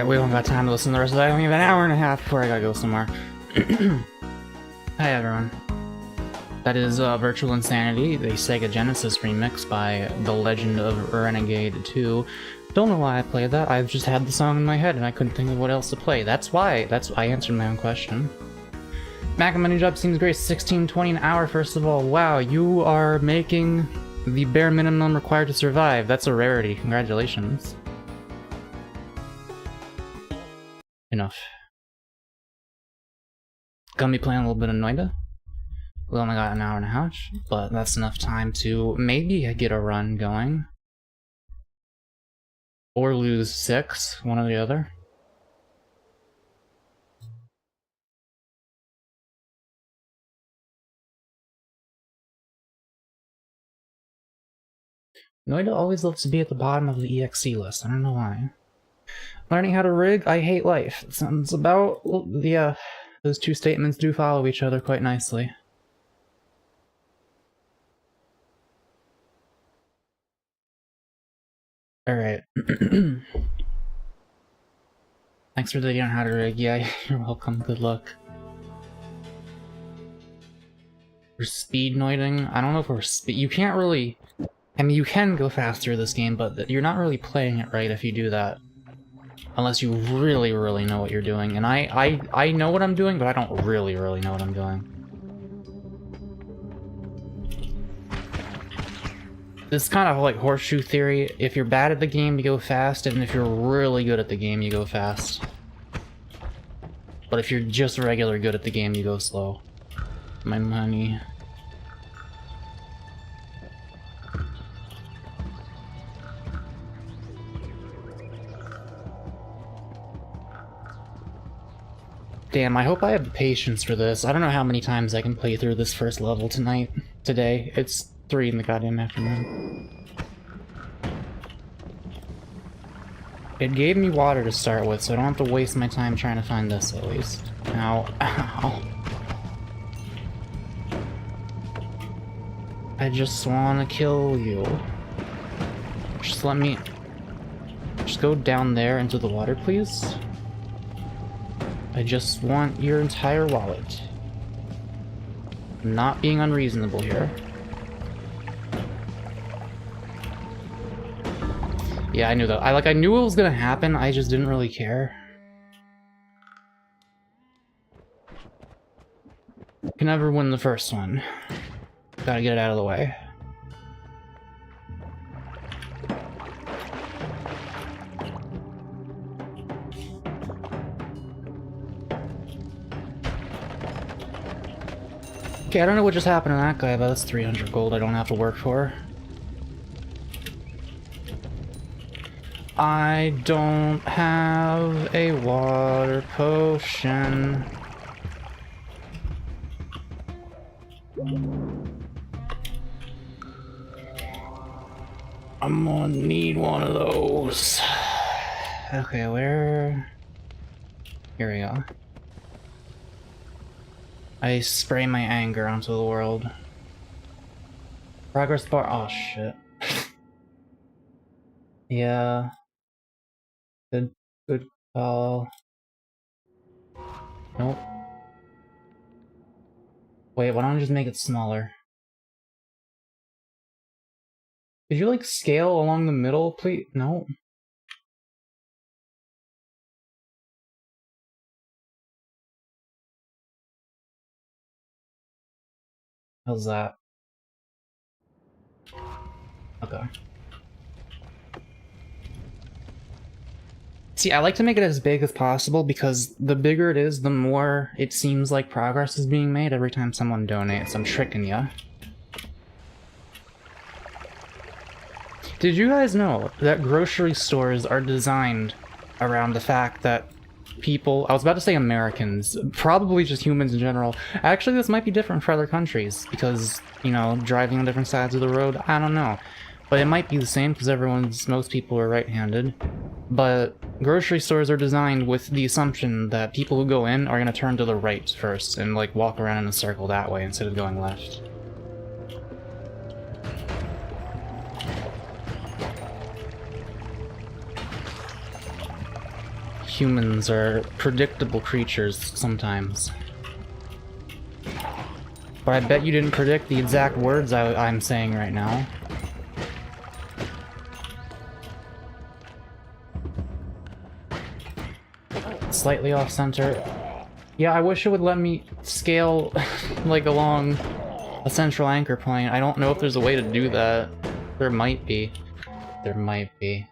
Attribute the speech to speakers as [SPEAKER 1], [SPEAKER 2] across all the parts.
[SPEAKER 1] we don't got time to listen to the rest of that. I only have an hour and a half before I gotta go somewhere. Hi everyone. That is Virtual Insanity, the Sega Genesis remix by The Legend of Renegade 2. Don't know why I played that, I've just had the song in my head and I couldn't think of what else to play. That's why I answered my own question. Mako, my new job seems great, $16.20 an hour first of all. Wow, you are making the bare minimum required to survive. That's a rarity, congratulations. Enough. Gonna be playing a little bit of Noita. We only got an hour and a half, but that's enough time to maybe get a run going. Or lose 6, one or the other. Noita always looks to be at the bottom of the EXE list, I don't know why. Learning how to rig, I hate life. It sounds about, yeah, those two statements do follow each other quite nicely. Alright. Thanks for the on how to rig. Yeah, you're welcome. Good luck. For speed noiting, I don't know if we're you can't really... I mean, you can go faster this game, but you're not really playing it right if you do that. Unless you really, really know what you're doing. And I know what I'm doing, but I don't really know what I'm doing. This is kind of like horseshoe theory. If you're bad at the game, you go fast, and if you're really good at the game, you go fast. But if you're just regular good at the game, you go slow. My money. Damn, I hope I have the patience for this. I don't know how many times I can play through this first level today. It's 3 in the goddamn afternoon. It gave me water to start with, so I don't have to waste my time trying to find this at least. Ow. Ow. I just wanna kill you. Just let me... Just go down there into the water, please. I just want your entire wallet. I'm not being unreasonable here. Yeah, I knew that. I knew it was gonna happen, I just didn't really care. Can never win the first one. Gotta get it out of the way. Okay, I don't know what just happened to that guy, but that's 300 gold I don't have to work for. I don't have a water potion. I'm gonna need one of those. Okay, where... Here we go. I spray my anger onto the world. Progress bar. Oh shit. Yeah. Good call. Nope. Wait, why don't I just make it smaller? Could you scale along the middle, please? No. How's that? Okay. See, I like to make it as big as possible because the bigger it is, the more it seems like progress is being made every time someone donates. I'm tricking ya. Did you guys know that grocery stores are designed around the fact that people, I was about to say Americans, probably just humans in general. Actually, this might be different for other countries because, you know, driving on different sides of the road, I don't know. But it might be the same because most people are right-handed. But grocery stores are designed with the assumption that people who go in are going to turn to the right first and walk around in a circle that way instead of going left. humans are predictable creatures sometimes. But I bet you didn't predict the exact words I'm saying right now. Slightly off center. Yeah, I wish it would let me scale like along a central anchor point. I don't know if there's a way to do that. There might be. There might be.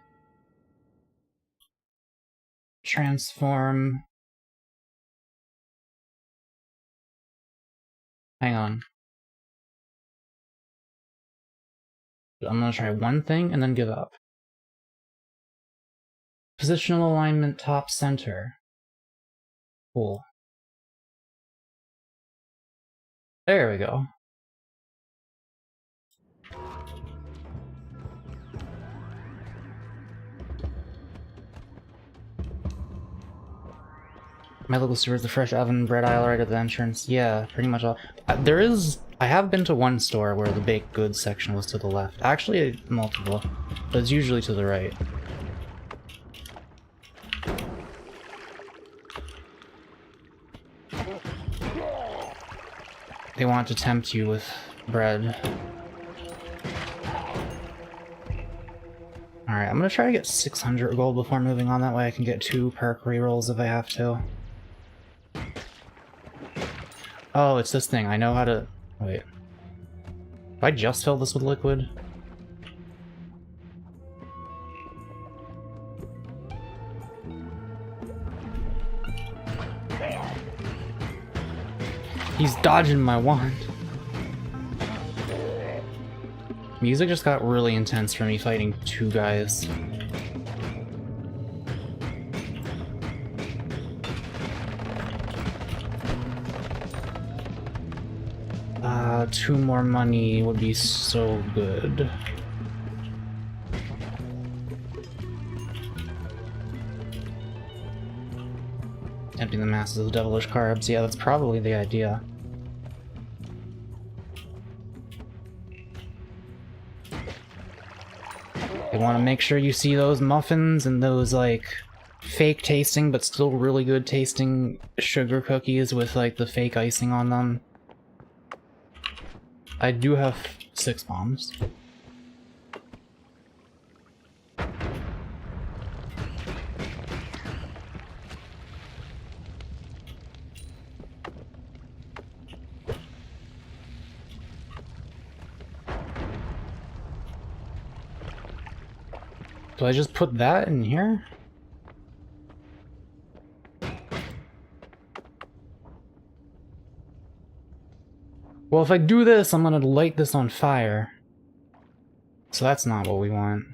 [SPEAKER 1] Transform. Hang on. I'm gonna try one thing and then give up. Positional alignment top center. Cool. There we go. My local store is the fresh oven bread aisle right at the entrance. Yeah, pretty much all. I have been to one store where the baked goods section was to the left. Actually, multiple, but it's usually to the right. They want to tempt you with bread. Alright, I'm gonna try to get 600 gold before moving on, that way I can get 2 perk rerolls if I have to. Oh, it's this thing. I know how to... Wait. If I just fill this with liquid? He's dodging my wand. Music just got really intense for me fighting 2 guys. 2 more money would be so good. Emptying the masses of devilish carbs, yeah, that's probably the idea. You want to make sure you see those muffins and those, like, fake tasting but still really good tasting sugar cookies with, like, the fake icing on them. I do have 6 bombs. Do I just put that in here? Well, if I do this, I'm gonna light this on fire. So that's not what we want.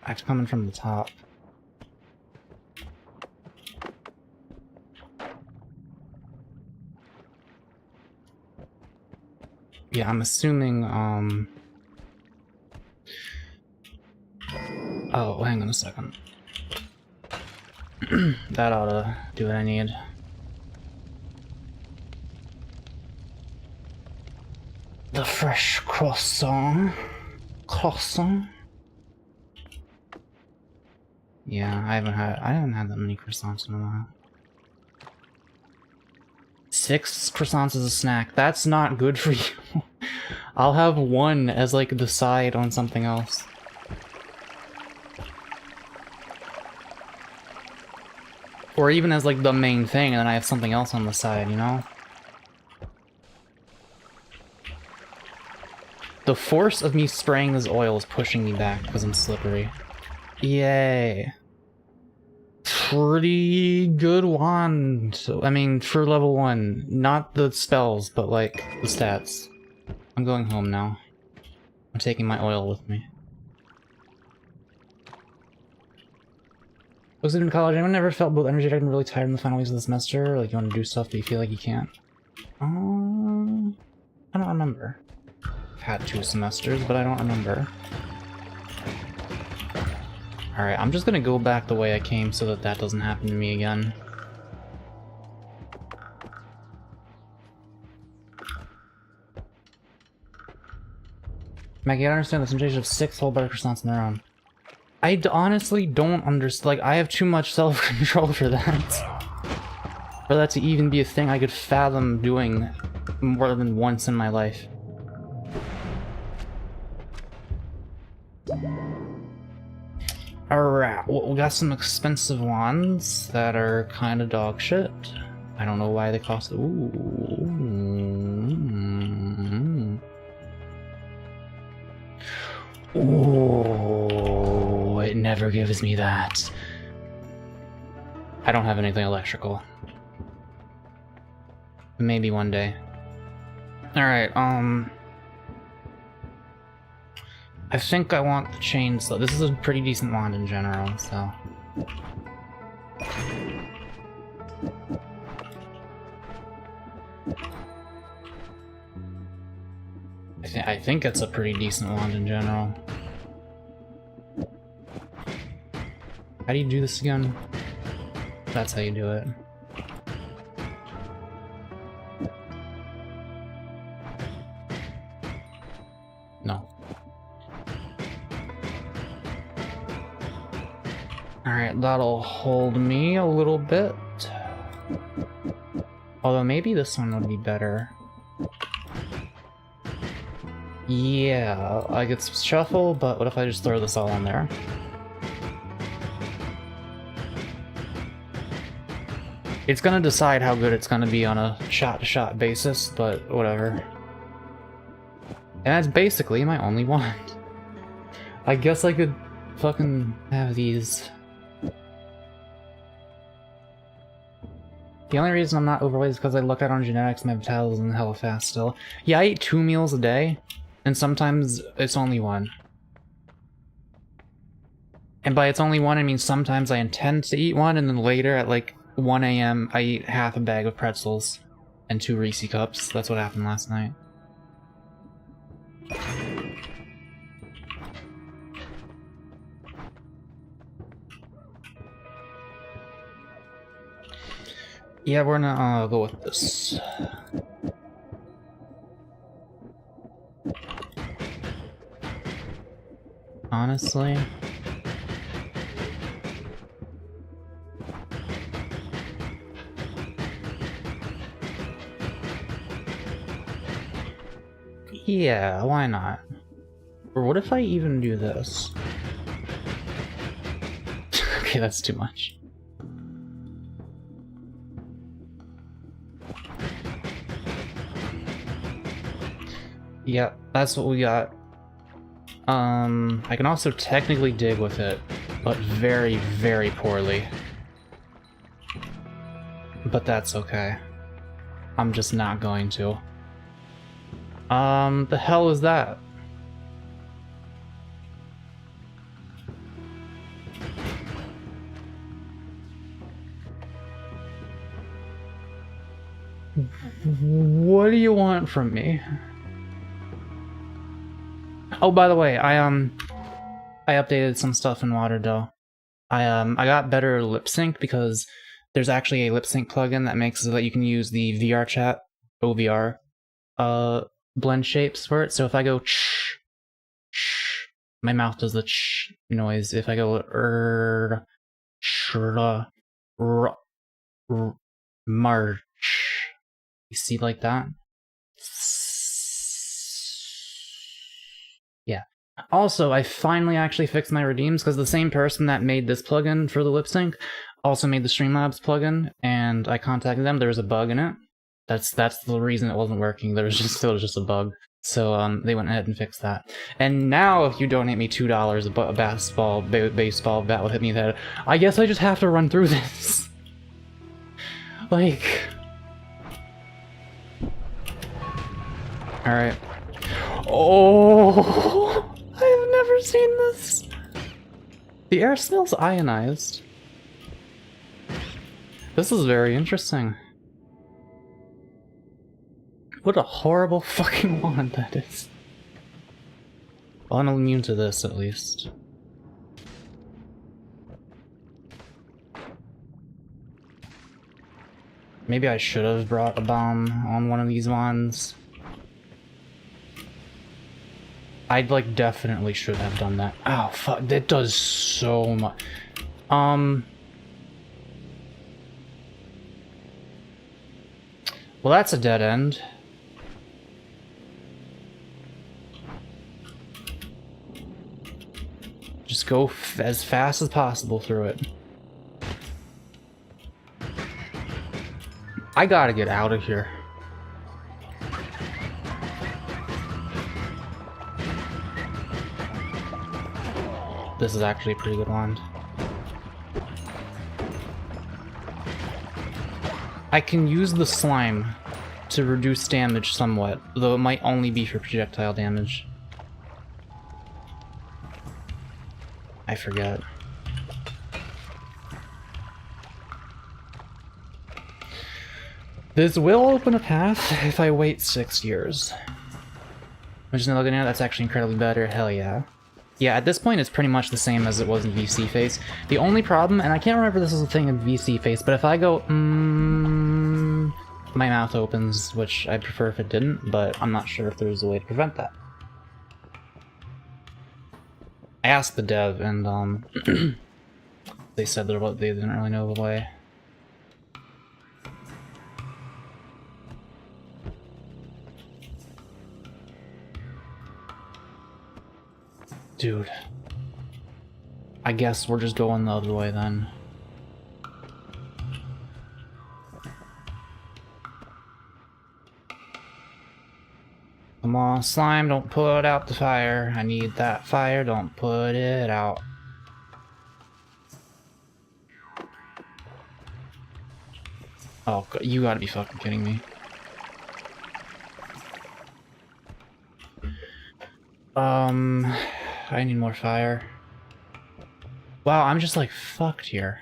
[SPEAKER 1] I have to come in from the top. Yeah, I'm assuming, Oh, hang on a second. That ought to do what I need. The fresh croissant. Croissant? Yeah, I haven't had that many croissants in a while. 6 croissants as a snack. That's not good for you. I'll have 1 as like the side on something else. Or even as like the main thing, and then I have something else on the side, you know? The force of me spraying this oil is pushing me back because I'm slippery. Yay. Pretty good wand. I mean, for level 1. Not the spells, but like the stats. I'm going home now. I'm taking my oil with me. Looks like in college, anyone ever felt both energetic and really tired in the final weeks of the semester? Like you want to do stuff but you feel like you can't? I don't remember. I've had 2 semesters, but I don't remember. Alright, I'm just gonna go back the way I came so that that doesn't happen to me again. Maggie, I don't understand the sensation of 6 whole butter croissants in their own. honestly don't understand. Like, I have too much self-control for that. For that to even be a thing I could fathom doing more than once in my life. Alright, well, we got some expensive ones that are kind of dog shit. I don't know why they cost. Ooh. Ooh, it never gives me that. I don't have anything electrical. Maybe one day. Alright, I think I want the chainsaw. This is a pretty decent wand in general, so... I think it's a pretty decent wand in general. How do you do this again? That's how you do it. No. Alright, that'll hold me a little bit. Although maybe this one would be better. Yeah, I could shuffle, but what if I just throw this all in there? It's gonna decide how good it's gonna be on a shot-to-shot basis, but whatever. And that's basically my only wand. I guess I could fucking have these. The only reason I'm not overweight is because I look at on genetics, my metabolism hella fast still. Yeah, I eat 2 meals a day, and sometimes it's only 1. And by it's only 1, I mean sometimes I intend to eat 1, and then later at like 1 AM I eat half a bag of pretzels and 2 Reese cups. That's what happened last night. Yeah, we're gonna go with this. Honestly. Yeah, why not? Or what if I even do this? Okay, that's too much. Yep, that's what we got. I can also technically dig with it, but very, very poorly. But that's okay. I'm just not going to. The hell is that? What do you want from me? Oh, by the way, I updated some stuff in Waterdough. I got better lip sync because there's actually a lip sync plugin that makes it so that you can use the VR chat, OVR, blend shapes for it. So if I go ch, my mouth does the ch noise. If I go march, you see like that? Yeah. Also, I finally actually fixed my redeems because the same person that made this plugin for the lip sync also made the Streamlabs plugin, and I contacted them. There was a bug in it. That's the reason it wasn't working. There was just a bug. So they went ahead and fixed that. And now, if you donate me $2, a baseball bat will hit me in the head. I guess I just have to run through this. Like, all right. Oh, I have never seen this. The air smells ionized. This is very interesting. What a horrible fucking wand that is. Well, I'm immune to this, at least. Maybe I should have brought a bomb on one of these wands. I'd like definitely should have done that. Oh fuck, that does so much. Well, that's a dead end. Just go as fast as possible through it. I gotta get out of here. This is actually a pretty good wand. I can use the slime to reduce damage somewhat, though it might only be for projectile damage. I forget. This will open a path if I wait 6 years. I'm just looking at it, that's actually incredibly better, hell yeah. Yeah, at this point it's pretty much the same as it was in VC Face. The only problem, and I can't remember if this is a thing in VC Face, but if I go, my mouth opens, which I'd prefer if it didn't, but I'm not sure if there's a way to prevent that. I asked the dev, and they said they didn't really know the way. Dude. I guess we're just going the other way then. Come on, slime, don't put out the fire. I need that fire, don't put it out. Oh, you gotta be fucking kidding me. I need more fire. Wow, I'm just like fucked here.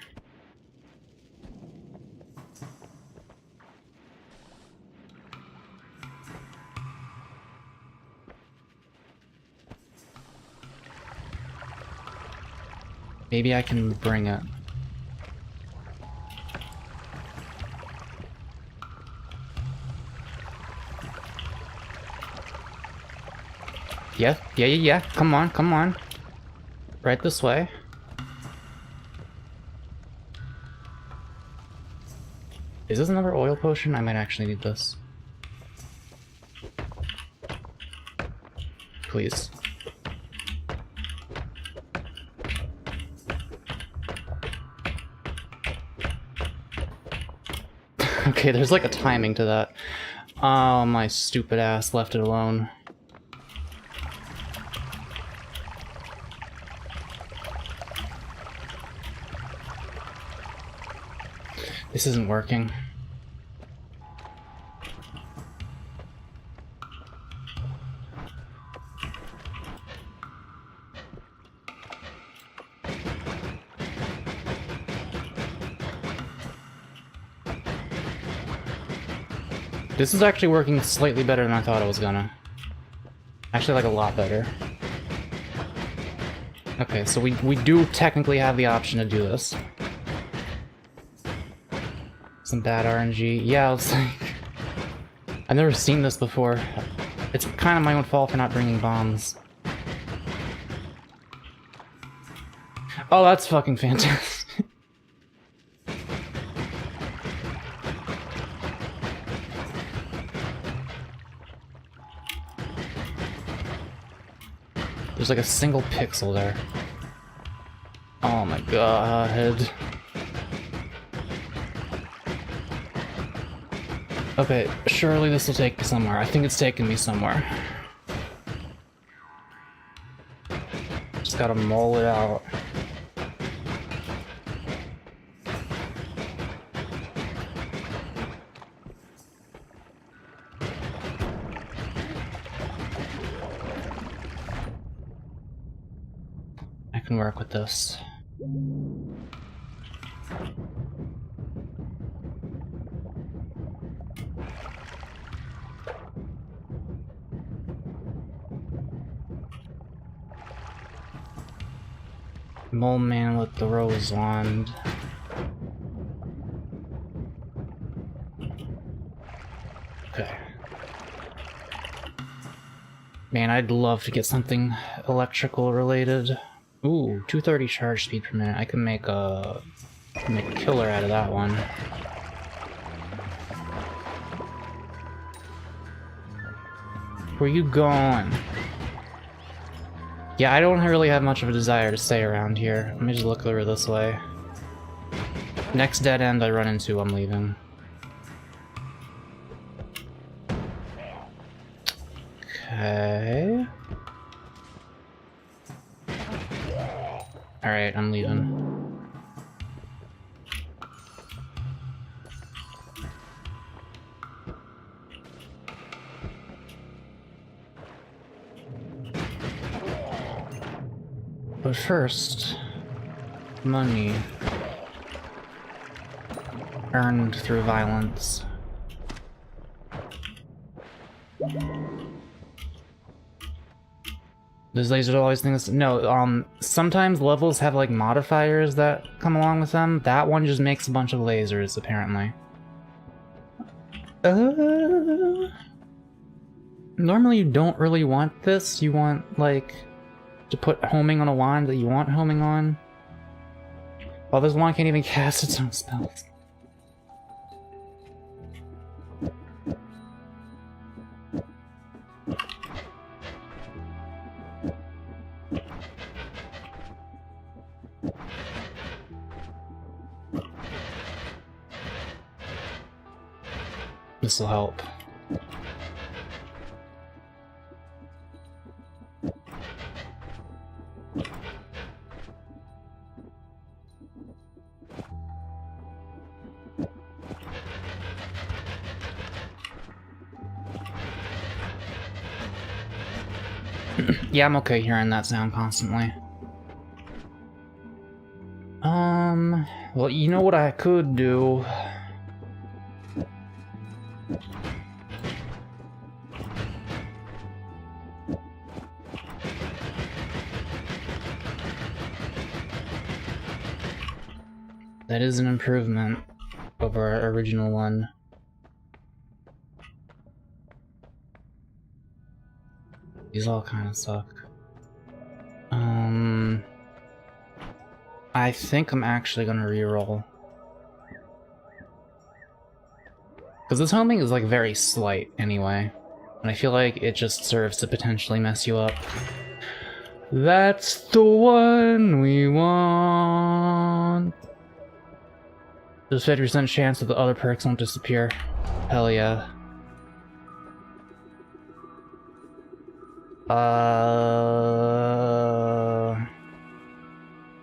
[SPEAKER 1] Maybe I can bring it. Yeah. Come on. Right this way. Is this another oil potion? I might actually need this. Please. Okay, there's like a timing to that. Oh, my stupid ass left it alone. This isn't working. This is actually working slightly better than I thought it was gonna. Actually, like a lot better. Okay, so we do technically have the option to do this. Some bad RNG. Yeah, it's like... I've never seen this before. It's kind of my own fault for not bringing bombs. Oh, that's fucking fantastic. There's like a single pixel there. Oh my god. Okay, surely this will take me somewhere. I think it's taking me somewhere. Just gotta mull it out. I can work with this. Mole man with the rose wand. Okay. Man, I'd love to get something electrical related. Ooh, 230 charge speed per minute. I can make a killer out of that one. Where you going? Yeah, I don't really have much of a desire to stay around here. Let me just look over this way. Next dead end I run into, I'm leaving. Okay. Alright, I'm leaving. But first, money earned through violence. Those lasers always things. No, sometimes levels have like modifiers that come along with them. That one just makes a bunch of lasers, apparently. Normally you don't really want this. You want, like, to put homing on a wand that you want homing on. Well, this wand can't even cast its own spells. This'll help. Yeah, I'm okay hearing that sound constantly. Well, you know what I could do? That is an improvement over our original one. These all kind of suck. I think I'm actually gonna reroll. Because this homing is like very slight anyway. And I feel like it just serves to potentially mess you up. That's the one we want. There's 50% chance that the other perks won't disappear. Hell yeah.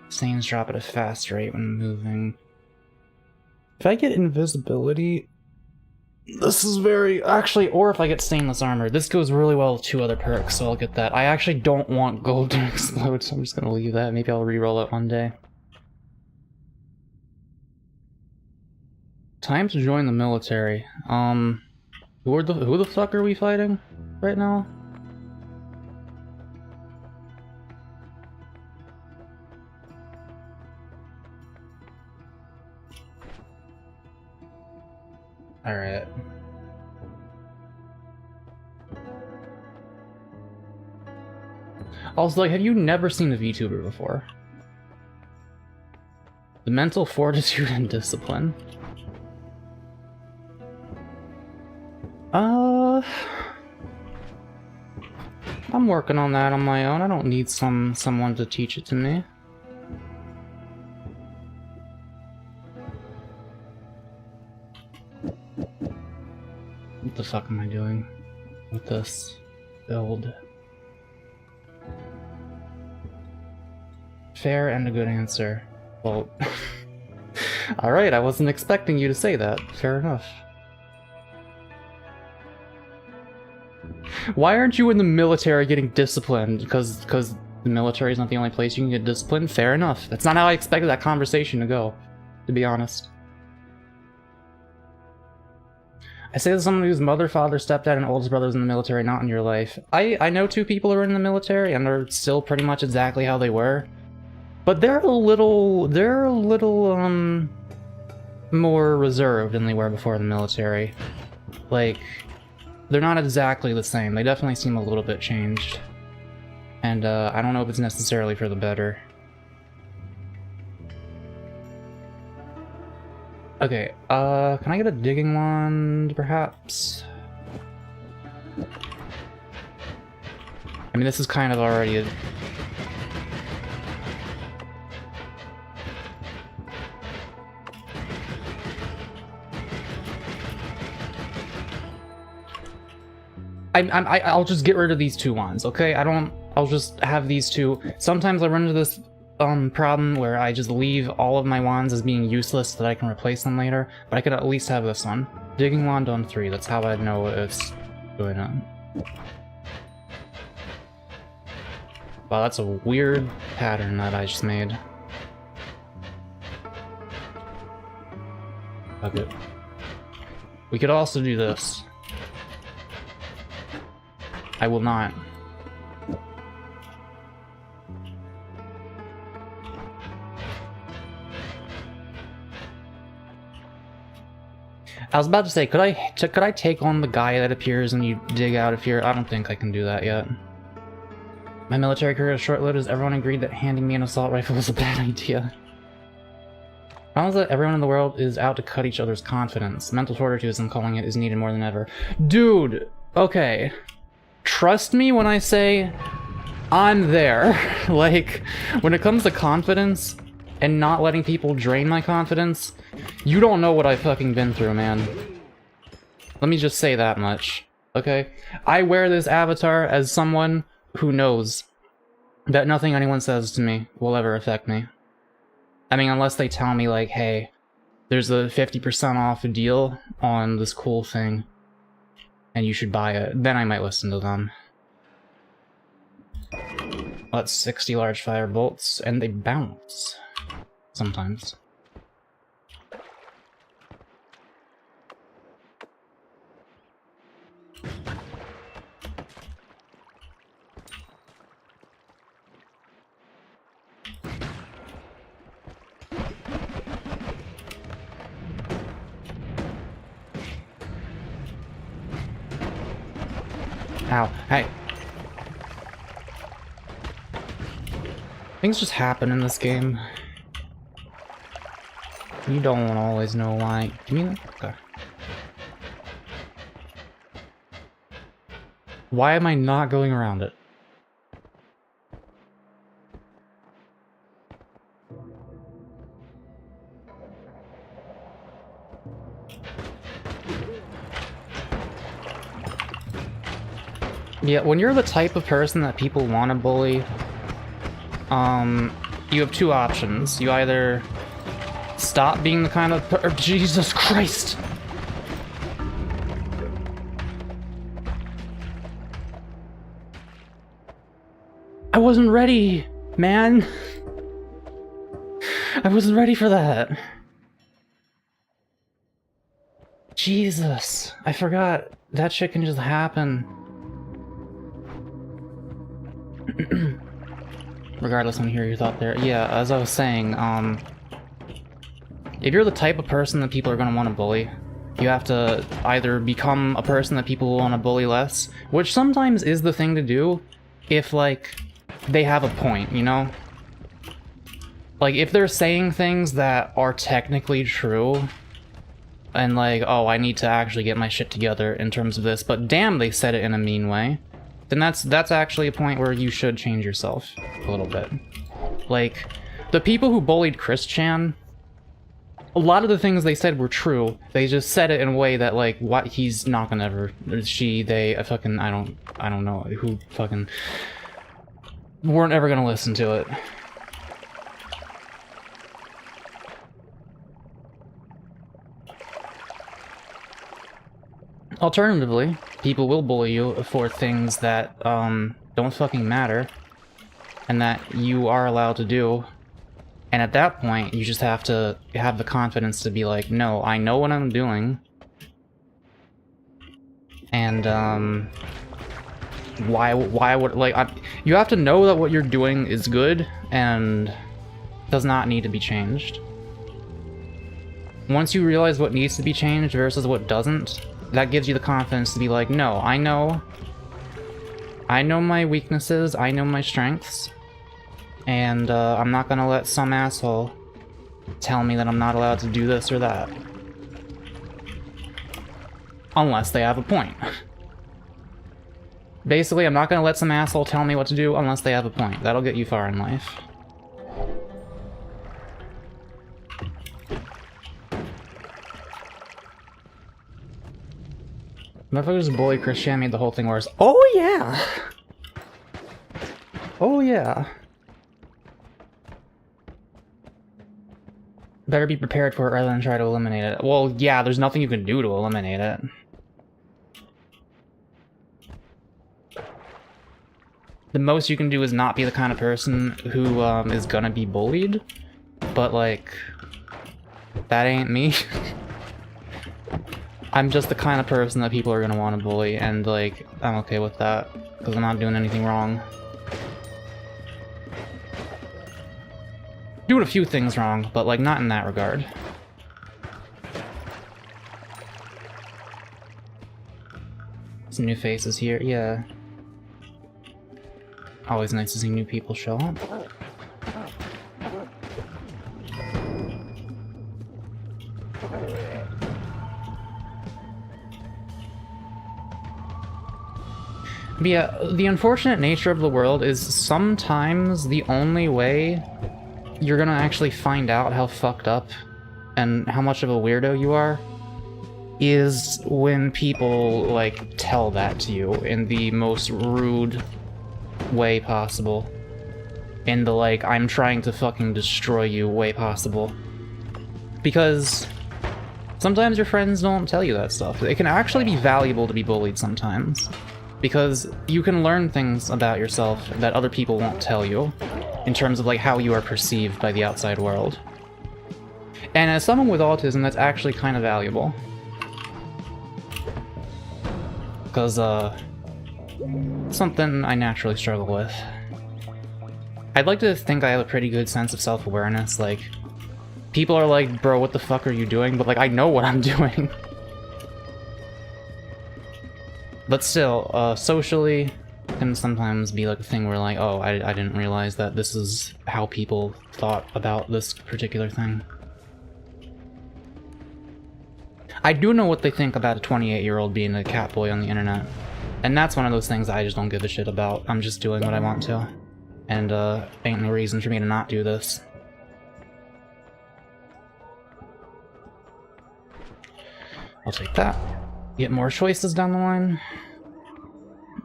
[SPEAKER 1] Sanes drop at a fast rate when moving. If I get invisibility, this is very... Actually, or if I get stainless armor. This goes really well with 2 other perks, so I'll get that. I actually don't want gold to explode, so I'm just gonna leave that. Maybe I'll reroll it one day. Time to join the military. Who the fuck are we fighting right now? Alright. Also, like, have you never seen a VTuber before? The mental fortitude and discipline. I'm working on that on my own. I don't need someone to teach it to me. What the fuck am I doing with this build? Fair and a good answer. Well, alright, I wasn't expecting you to say that. Fair enough. Why aren't you in the military getting disciplined? Because the military is not the only place you can get disciplined? Fair enough. That's not how I expected that conversation to go, to be honest. I say as someone whose mother, father, stepdad, and oldest brother is in the military, not in your life. I know 2 people who are in the military, and they're still pretty much exactly how they were. But they're a little more reserved than they were before the military. Like, they're not exactly the same. They definitely seem a little bit changed. And I don't know if it's necessarily for the better. Okay, can I get a digging wand, perhaps? I mean, this is kind of already a... I'll just get rid of these 2 wands, okay? I'll just have these 2. Sometimes I run into this problem where I just leave all of my wands as being useless so that I can replace them later, but I could at least have this one. Digging wand on 3, that's how I know it's going on. Wow, that's a weird pattern that I just made. Okay. We could also do this. I will not. I was about to say, could I take on the guy that appears when you dig out of here? I don't think I can do that yet. My military career is short-lived as everyone agreed that handing me an assault rifle was a bad idea. Problem is that everyone in the world is out to cut each other's confidence. Mental fortitude, as I'm calling it, is needed more than ever. Dude! Okay. Trust me when I say I'm there. Like, when it comes to confidence and not letting people drain my confidence, you don't know what I've fucking been through, man. Let me just say that much, okay? I wear this avatar as someone who knows that nothing anyone says to me will ever affect me. I mean, unless they tell me, like, hey, there's a 50% off deal on this cool thing, and you should buy it, then I might listen to them. Well, that's 60 large fire bolts, and they bounce. Sometimes. Ow, hey. Things just happen in this game. You don't always know why. Give me that? Okay. Why am I not going around it? Yeah, when you're the type of person that people want to bully, you have 2 options. You either stop being the kind of Jesus Christ! I wasn't ready, man! I wasn't ready for that. Jesus, I forgot. That shit can just happen. Regardless, I want to hear your thought there. Yeah, as I was saying, if you're the type of person that people are going to want to bully, you have to either become a person that people want to bully less, which sometimes is the thing to do if, like, they have a point, you know? Like, if they're saying things that are technically true, and like, oh, I need to actually get my shit together in terms of this, but damn, they said it in a mean way, then that's actually a point where you should change yourself a little bit. Like, the people who bullied Chris Chan, a lot of the things they said were true. They just said it in a way that, like, what he's not gonna ever, she, they, I don't know who fucking weren't ever gonna listen to it. Alternatively, people will bully you for things that don't fucking matter, and that you are allowed to do. And at that point, you just have to have the confidence to be like, no, I know what I'm doing. And, why would, like, you have to know that what you're doing is good and does not need to be changed. Once you realize what needs to be changed versus what doesn't, that gives you the confidence to be like, no, I know my weaknesses, I know my strengths, and I'm not gonna let some asshole tell me that I'm not allowed to do this or that. Unless they have a point. Basically, I'm not gonna let some asshole tell me what to do unless they have a point. That'll get you far in life. Motherfuckers bully Christian made the whole thing worse. Oh yeah! Oh yeah. Better be prepared for it rather than try to eliminate it. Well, yeah, there's nothing you can do to eliminate it. The most you can do is not be the kind of person who is gonna be bullied, but like, that ain't me. I'm just the kind of person that people are gonna want to bully, and like, I'm okay with that, because I'm not doing anything wrong. Doing a few things wrong, but like, not in that regard. Some new faces here, yeah. Always nice to see new people show up. But yeah, the unfortunate nature of the world is sometimes the only way you're gonna actually find out how fucked up and how much of a weirdo you are is when people, like, tell that to you in the most rude way possible. In the, like, I'm trying to fucking destroy you way possible. Because sometimes your friends don't tell you that stuff. It can actually be valuable to be bullied sometimes. Because you can learn things about yourself that other people won't tell you, in terms of like how you are perceived by the outside world. And as someone with autism, that's actually kind of valuable. Because, something I naturally struggle with. I'd like to think I have a pretty good sense of self-awareness, like, people are like, bro, what the fuck are you doing? But like, I know what I'm doing. But still, socially, can sometimes be like a thing where like, oh, I didn't realize that this is how people thought about this particular thing. I do know what they think about a 28-year-old being a catboy on the internet. And that's one of those things I just don't give a shit about. I'm just doing what I want to. And, ain't no reason for me to not do this. I'll take that. Get more choices down the line.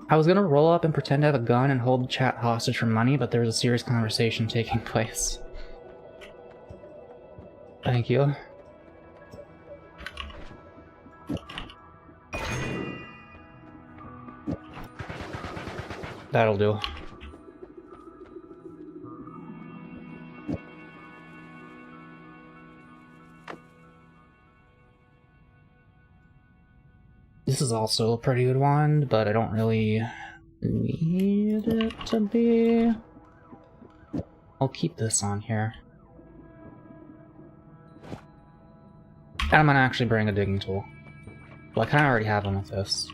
[SPEAKER 1] I was gonna roll up and pretend to have a gun and hold the chat hostage for money, but there was a serious conversation taking place. Thank you. That'll do. This is also a pretty good one, but I don't really need it to be. I'll keep this on here. And I'm gonna actually bring a digging tool. Well, I kinda already have one with this.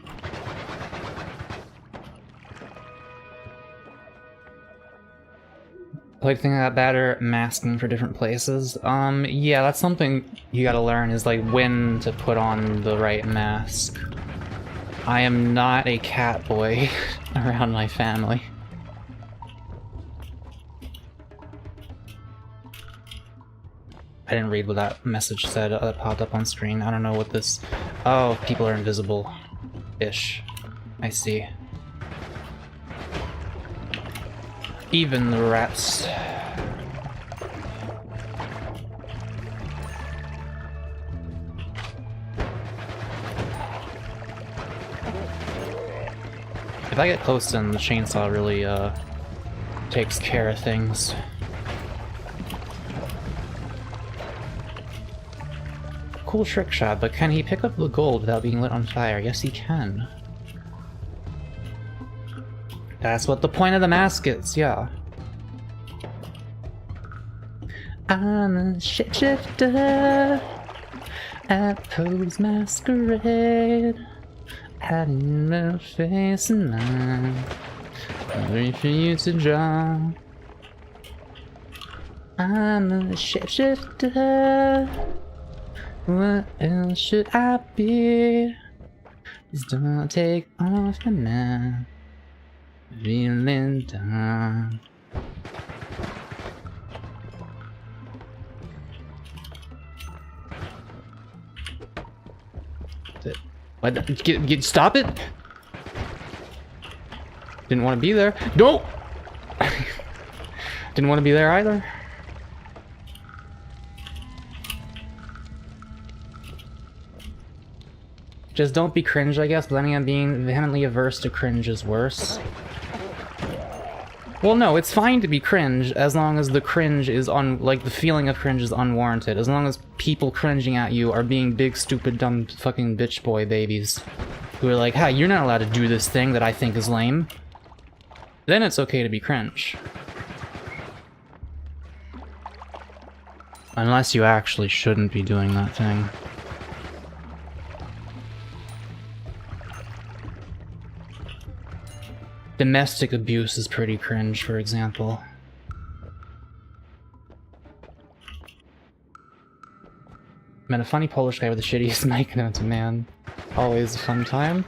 [SPEAKER 1] Like, thing I got better masking for different places. Yeah, that's something you gotta learn, is like when to put on the right mask. I am not a cat boy around my family. I didn't read what that message said that popped up on screen. I don't know what this... Oh, people are invisible-ish. I see. Even the rats. If I get close, then the chainsaw really, takes care of things. Cool trick shot, but can he pick up the gold without being lit on fire? Yes, he can. That's what the point of the mask is, yeah. I'm a shapeshifter. At Poe's masquerade, hiding my face and mine. Wait for you to draw. I'm a shapeshifter. What else should I be? Just don't take off the now. Feeling down. What? Stop it! Didn't want to be there. No! Didn't want to be there either. Just don't be cringe, I guess, but then again, being vehemently averse to cringe is worse. Well, no, it's fine to be cringe as long as the cringe is like, the feeling of cringe is unwarranted. As long as people cringing at you are being big, stupid, dumb fucking bitch boy babies who are like, hey, you're not allowed to do this thing that I think is lame. Then it's okay to be cringe. Unless you actually shouldn't be doing that thing. Domestic abuse is pretty cringe, for example. Met a funny Polish guy with the shittiest mic known to man. Always a fun time.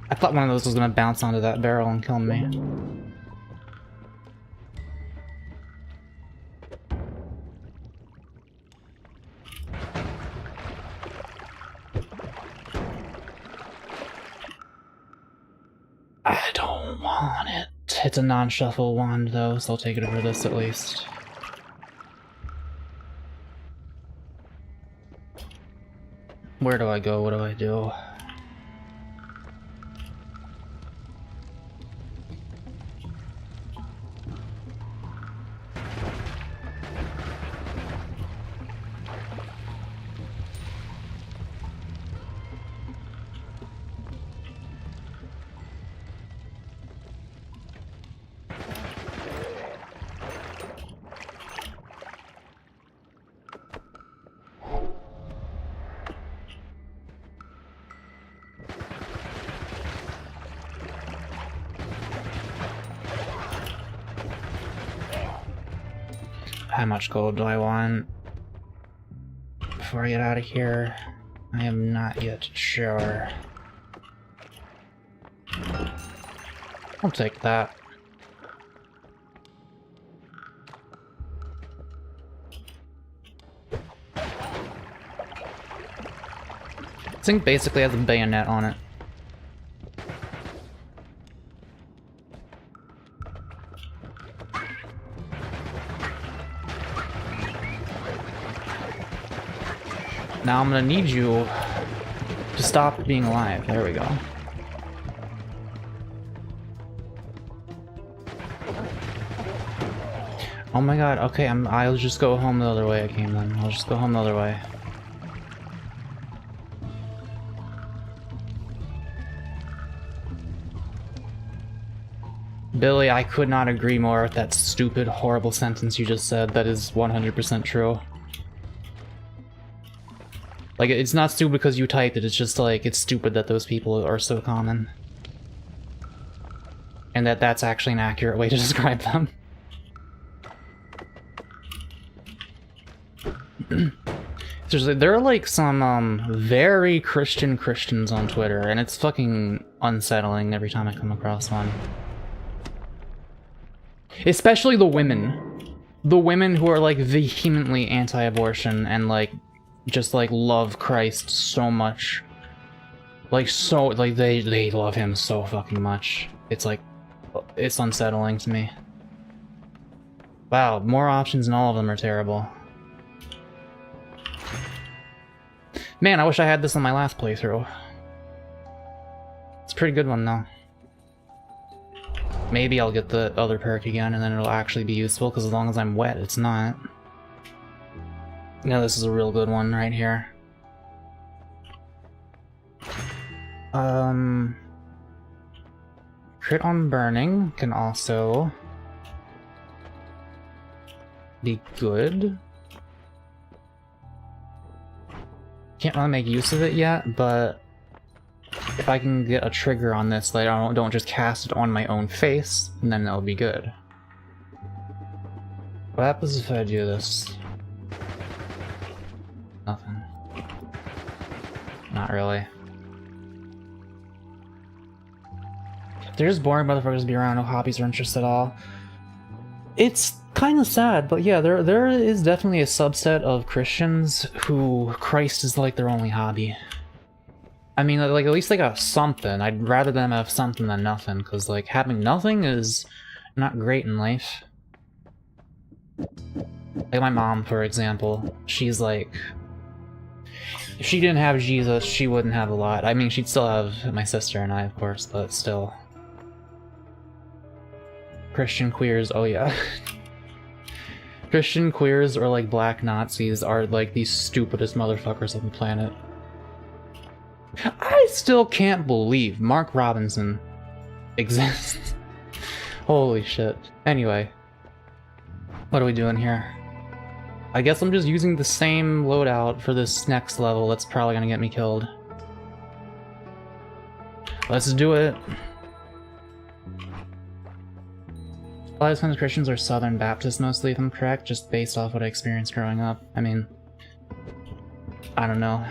[SPEAKER 1] I thought one of those was gonna bounce onto that barrel and kill me. I don't want it. It's a non-shuffle wand though, so I'll take it over this at least. Where do I go? What do I do? How much gold do I want before I get out of here? I am not yet sure. I'll take that. This thing basically has a bayonet on it. Now I'm gonna need you to stop being alive. There we go. Oh my god, okay, I'll just go home the other way I came then. I'll just go home the other way. Billy, I could not agree more with that stupid, horrible sentence you just said. That is 100% true. Like, it's not stupid because you typed it, it's just like, it's stupid that those people are so common. And that that's actually an accurate way to describe them. There are like some very Christians on Twitter, and it's fucking unsettling every time I come across one. Especially the women. The women who are like vehemently anti-abortion and like just like love Christ so much. Like so, like they love him so fucking much. It's like, it's unsettling to me. Wow, more options and all of them are terrible. Man, I wish I had this on my last playthrough. It's a pretty good one though. Maybe I'll get the other perk again and then it'll actually be useful, because as long as I'm wet, it's not. No, this is a real good one right here. Crit on burning can also be good. can't really make use of it yet, but if I can get a trigger on this, like I don't just cast it on my own face, and then that'll be good. What happens if I do this? Nothing. Not really. They're just boring motherfuckers to be around, no hobbies or interests at all. It's kind of sad, but yeah, there is definitely a subset of Christians who Christ is like their only hobby. I mean, like, at least they got something. I'd rather them have something than nothing, because, like, having nothing is not great in life. Like my mom, for example, she's like... If she didn't have Jesus, she wouldn't have a lot. I mean, she'd still have my sister and I, of course, but still. Christian queers, oh yeah. Christian queers or like black Nazis are like the stupidest motherfuckers on the planet. I still can't believe Mark Robinson exists. Holy shit. Anyway. What are we doing here? I guess I'm just using the same loadout for this next level that's probably gonna get me killed. Let's do it. A lot of times Christians are Southern Baptists mostly, if I'm correct, just based off what I experienced growing up. I mean, I don't know.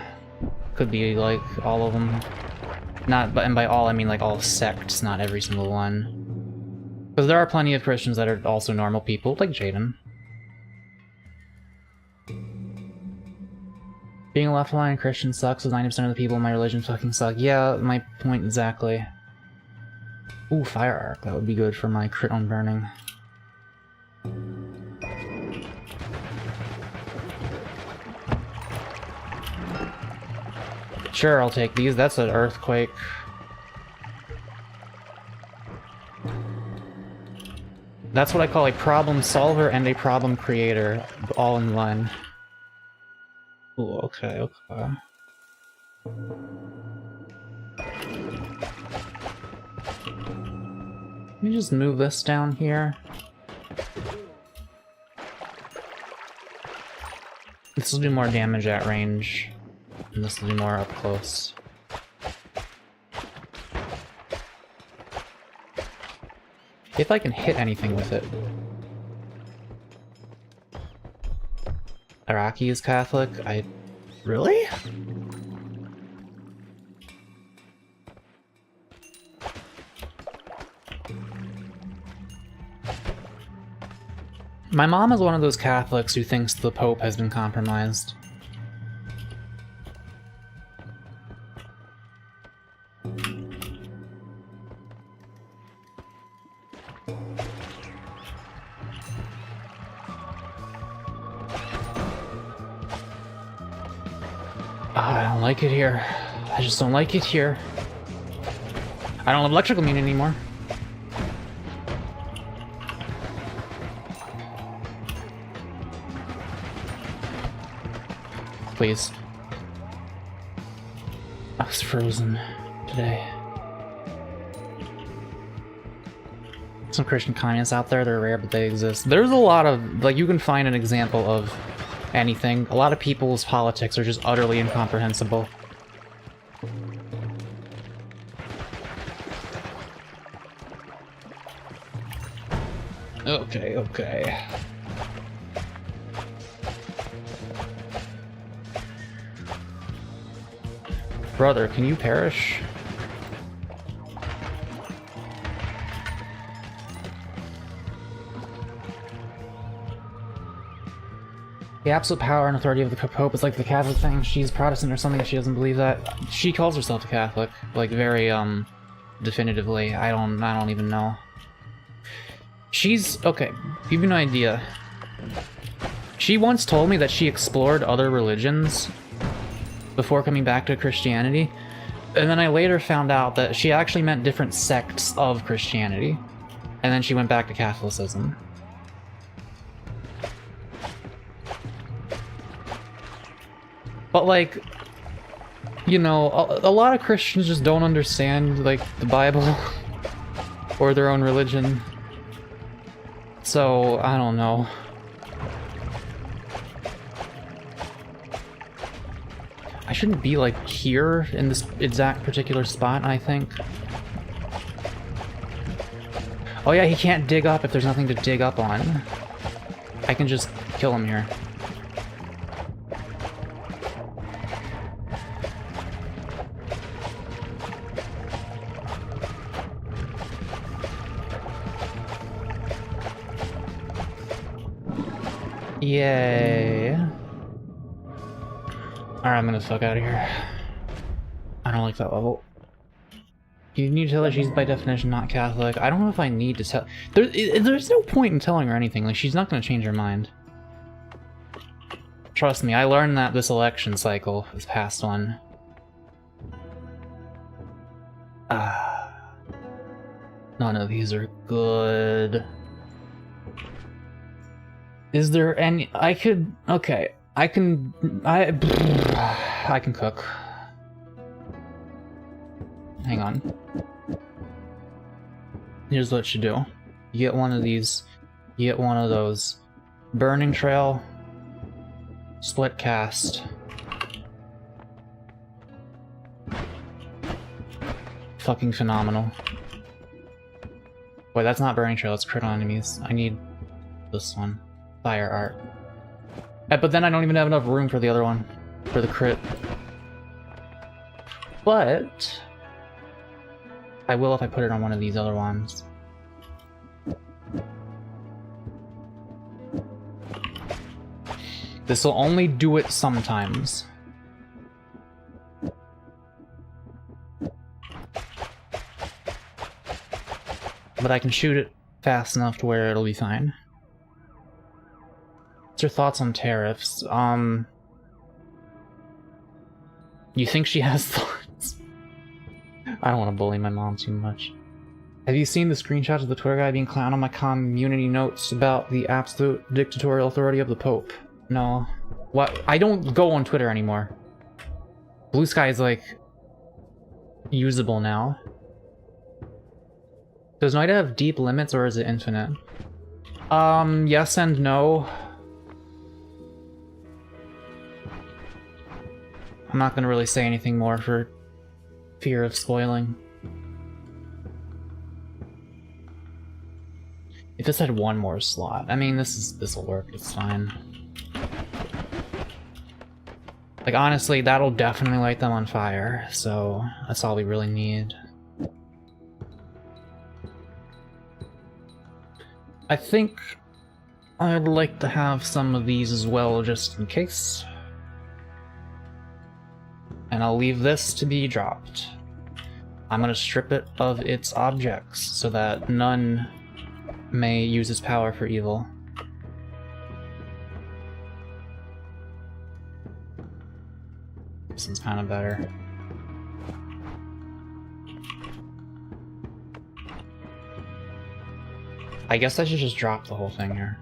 [SPEAKER 1] Could be like all of them. Not, and by all I mean like all sects, not every single one. Because there are plenty of Christians that are also normal people, like Jaden. Being a left-aligned Christian sucks, as 90% of the people in my religion fucking suck. Yeah, my point exactly. Ooh, fire arc. That would be good for my crit on burning. Sure, I'll take these. That's an earthquake. That's what I call a problem solver and a problem creator, all in one. Ooh, okay, okay. Let me just move this down here. This will do more damage at range, and this will do more up close. If I can hit anything with it. Iraqi is Catholic? Really? My mom is one of those Catholics who thinks the Pope has been compromised. I don't like it here. I just don't like it here. I don't have electrical immune anymore. Please. I was frozen today. Some Christian communists out there, they're rare, but they exist. There's a lot of, like, you can find an example of anything. A lot of people's politics are just utterly incomprehensible. Okay, okay. Brother, can you perish? The absolute power and authority of the Pope is like the Catholic thing. She's Protestant or something if she doesn't believe that. She calls herself a Catholic, like very definitively. I don't even know. She's okay, give you an idea. She once told me that she explored other religions before coming back to Christianity, and then I later found out that she actually meant different sects of Christianity, and then she went back to Catholicism. But like, you know, a lot of Christians just don't understand like the Bible or their own religion, so I don't know. shouldn't be like here in this exact particular spot, I think. Oh yeah, he can't dig up if there's nothing to dig up on. I can just kill him here. Yay. Alright, I'm gonna fuck out of here. I don't like that level. You need to tell her she's by definition not Catholic. I don't know if I need to tell... There's no point in telling her anything. Like, she's not gonna change her mind. Trust me, I learned that this election cycle, this past one. None of these are good. Is there any... I could... Okay. I can cook. Hang on. Here's what you do. You get one of these. You get one of those. Burning Trail. Split cast. Fucking phenomenal. Wait, that's not Burning Trail, it's crit on enemies. I need this one. Fire art. But then I don't even have enough room for the other one. For the crit. But... I will if I put it on one of these other ones. This will only do it sometimes. But I can shoot it fast enough to where it'll be fine. What's your thoughts on tariffs? You think she has thoughts? I don't want to bully my mom too much. Have you seen the screenshots of the Twitter guy being clowned on my community notes about the absolute dictatorial authority of the Pope? No. What? I don't go on Twitter anymore. Blue Sky is like... usable now. Does Noita have deep limits or is it infinite? Yes and no. I'm not gonna really say anything more for fear of spoiling. If this had one more slot, I mean, this'll work, it's fine. Like, honestly, that'll definitely light them on fire, so that's all we really need. I think I'd like to have some of these as well, just in case. And I'll leave this to be dropped. I'm gonna strip it of its objects, so that none may use its power for evil. This one's kind of better. I guess I should just drop the whole thing here.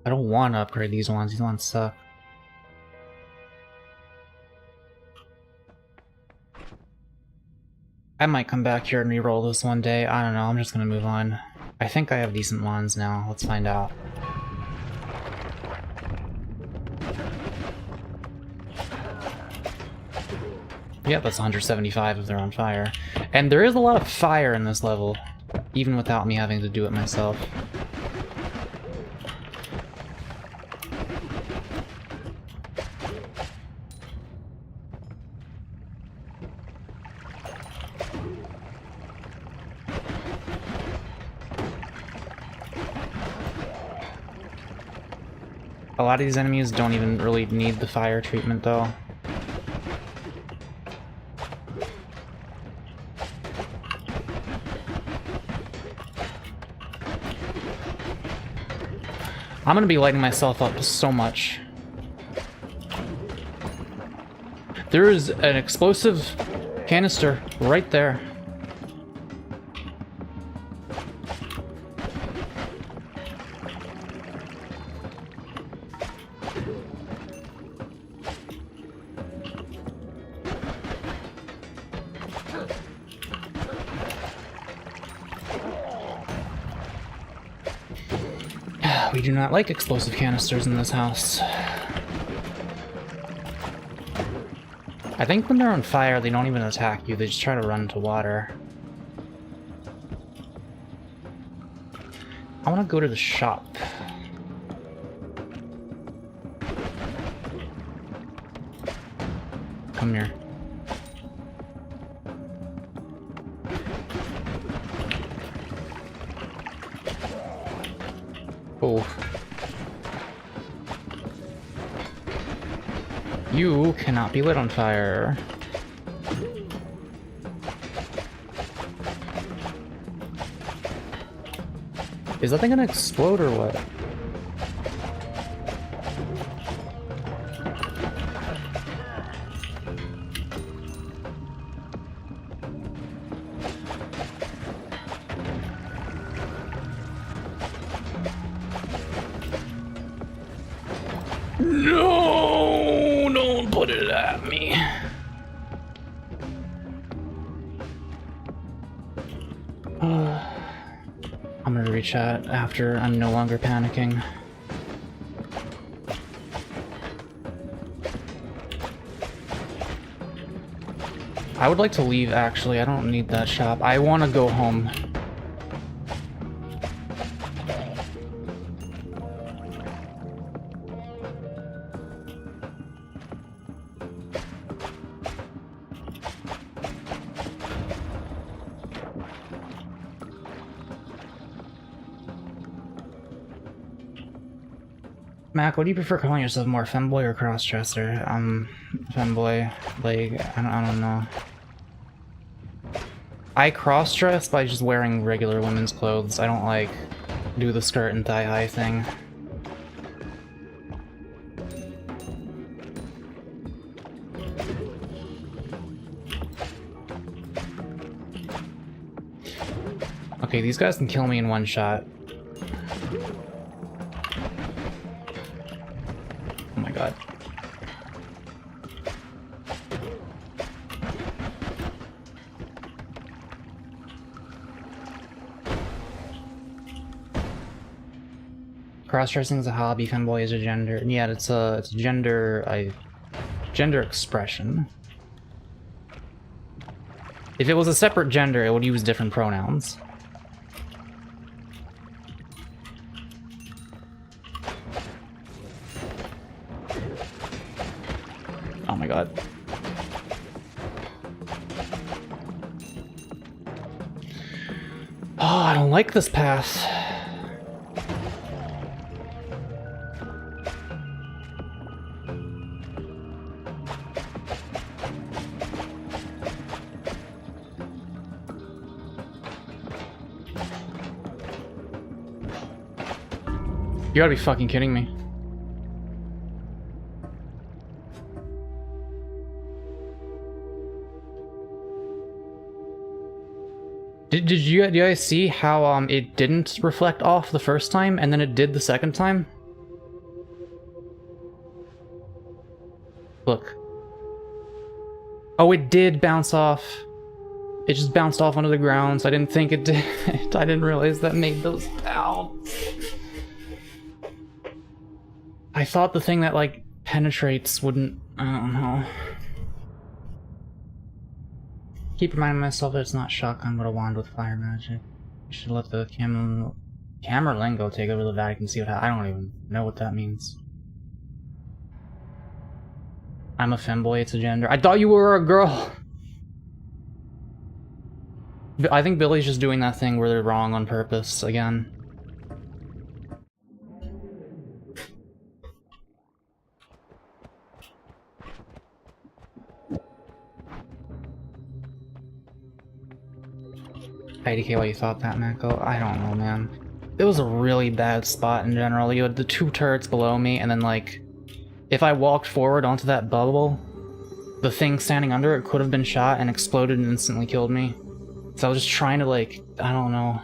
[SPEAKER 1] I don't want to upgrade these ones suck. I might come back here and re-roll this one day, I don't know, I'm just gonna move on. I think I have decent ones now, let's find out. Yeah, that's 175 if they're on fire. And there is a lot of fire in this level, even without me having to do it myself. A lot of these enemies don't even really need the fire treatment, though. I'm gonna be lighting myself up so much. There is an explosive canister right there. We do not like explosive canisters in this house. I think when they're on fire, they don't even attack you, they just try to run to water. I want to go to the shop. Come here. Oh. You cannot be lit on fire. Is that thing gonna explode or what? No, don't put it at me. I'm gonna reach out after I'm no longer panicking. I would like to leave, actually. I don't need that shop. I want to go home. Mako, do you prefer calling yourself more femboy or crossdresser? Femboy. Like, I don't know. I crossdress by just wearing regular women's clothes. I don't, like, do the skirt and thigh-high thing. Okay, these guys can kill me in one shot. Oh my god. Cross-dressing is a hobby, femboy is a gender. Yeah, it's a gender gender expression. If it was a separate gender, it would use different pronouns. Oh my god. Oh, I don't like this path. You gotta be fucking kidding me. Did you guys see how it didn't reflect off the first time and then it did the second time? Look. Oh, it did bounce off. It just bounced off onto the ground, so I didn't think it did. I didn't realize that made those. Ow. I thought the thing that, like, penetrates wouldn't... I don't know. Keep reminding myself that it's not shotgun, but a wand with fire magic. You should let the camera lingo take over the Vatican and see what I don't even know what that means. I'm a femboy, it's a gender. I thought you were a girl! I think Billy's just doing that thing where they're wrong on purpose, again. IDK, why you thought that, Mako? I don't know, man. It was a really bad spot in general. You had the two turrets below me, and then, like, if I walked forward onto that bubble, the thing standing under it could have been shot and exploded and instantly killed me. So I was just trying to, like, I don't know.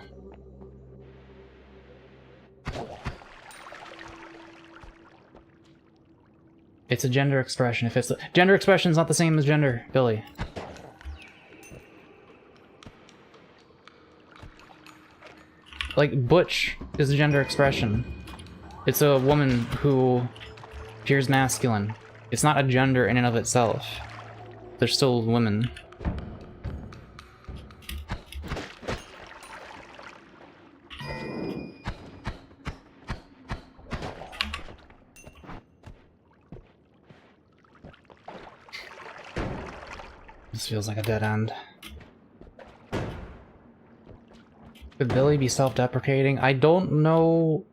[SPEAKER 1] It's a gender expression. If it's a gender expression is not the same as gender, Billy. Like, butch is a gender expression. It's a woman who appears masculine. It's not a gender in and of itself. They're still women. This feels like a dead end. Could Billy be self-deprecating? I don't know.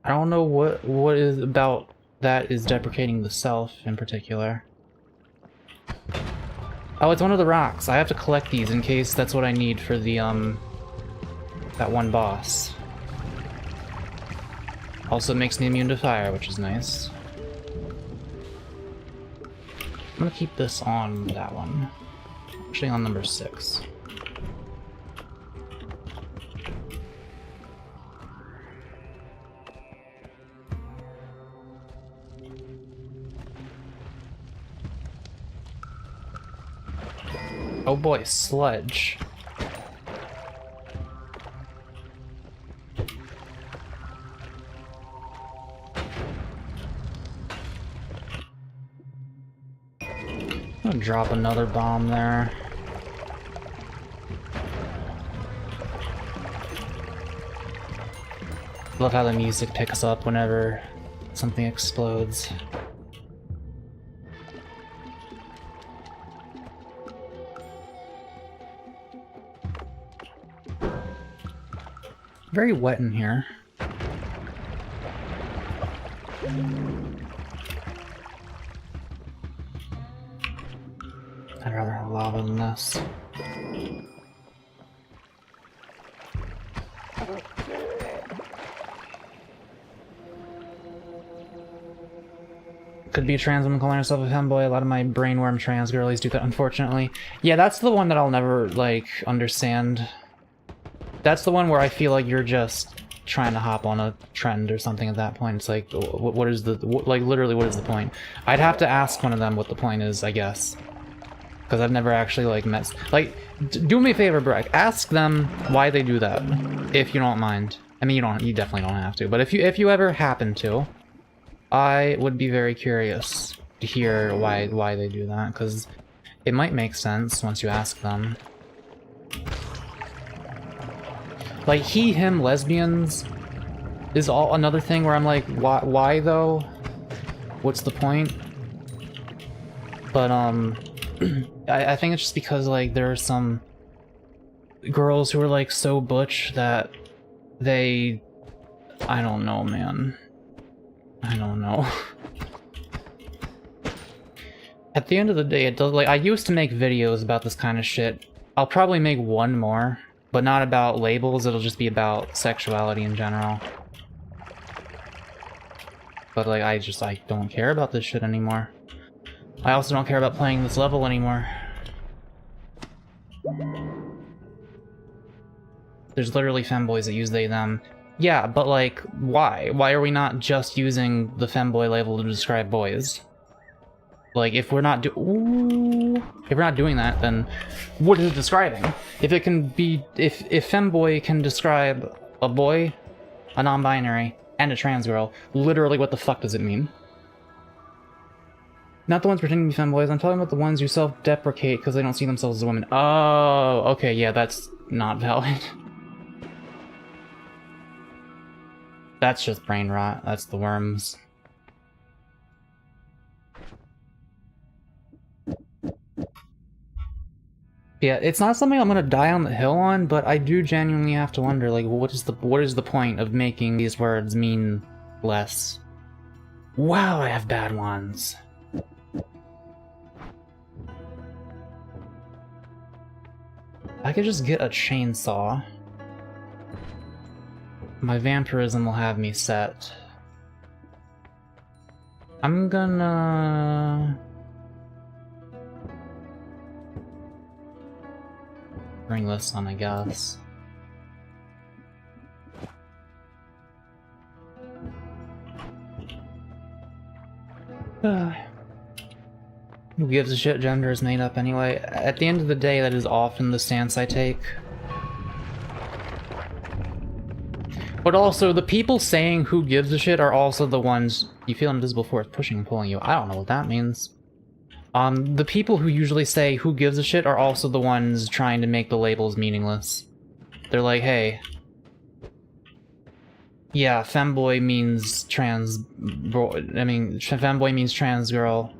[SPEAKER 1] I don't know what is about that is deprecating the self in particular. Oh, it's one of the rocks. I have to collect these in case that's what I need for the that one boss. Also makes me immune to fire, which is nice. I'm gonna keep this on that one. Actually on number 6. Oh boy, sludge. I'm gonna drop another bomb there. Love how the music picks up whenever something explodes. Very wet in here. I'd rather have lava than this. Could be a trans woman calling herself a femboy. A lot of my brainworm trans girlies do that, unfortunately. Yeah, that's the one that I'll never, like, understand. That's the one where I feel like you're just trying to hop on a trend or something at that point. It's like, what is the, like, literally, what is the point? I'd have to ask one of them what the point is, I guess. Because I've never actually, like, met... Like, do me a favor, Breck. Ask them why they do that, if you don't mind. I mean, you definitely don't have to, but if you ever happen to, I would be very curious to hear why they do that, because it might make sense once you ask them. Like, he, him, lesbians is all another thing where I'm like, why though? What's the point? But, I think it's just because, like, there are some girls who are, like, so butch that they... I don't know, man. I don't know. At the end of the day, it does, like, I used to make videos about this kind of shit. I'll probably make one more, but not about labels, it'll just be about sexuality in general. But, like, I don't care about this shit anymore. I also don't care about playing this level anymore. There's literally femboys that use they, them. Yeah, but, like, why? Why are we not just using the femboy label to describe boys? Like, if we're not doing that, then what is it describing? If it can be, if femboy can describe a boy, a non-binary, and a trans girl, literally what the fuck does it mean? Not the ones pretending to be femboys, I'm talking about the ones who self-deprecate because they don't see themselves as women. Oh, okay, yeah, that's not valid. That's just brain rot, that's the worms. Yeah, it's not something I'm gonna die on the hill on, but I do genuinely have to wonder, like, what is the point of making these words mean less? Wow, I have bad ones. I could just get a chainsaw. My vampirism will have me set. I'm gonna... bring this on, I guess. Who gives a shit? Gender is made up anyway. At the end of the day, that is often the stance I take. But also, the people saying who gives a shit are also the ones... You feel invisible force pushing and pulling you. I don't know what that means. The people who usually say who gives a shit are also the ones trying to make the labels meaningless. They're like, hey... Yeah, femboy means trans... femboy means trans girl.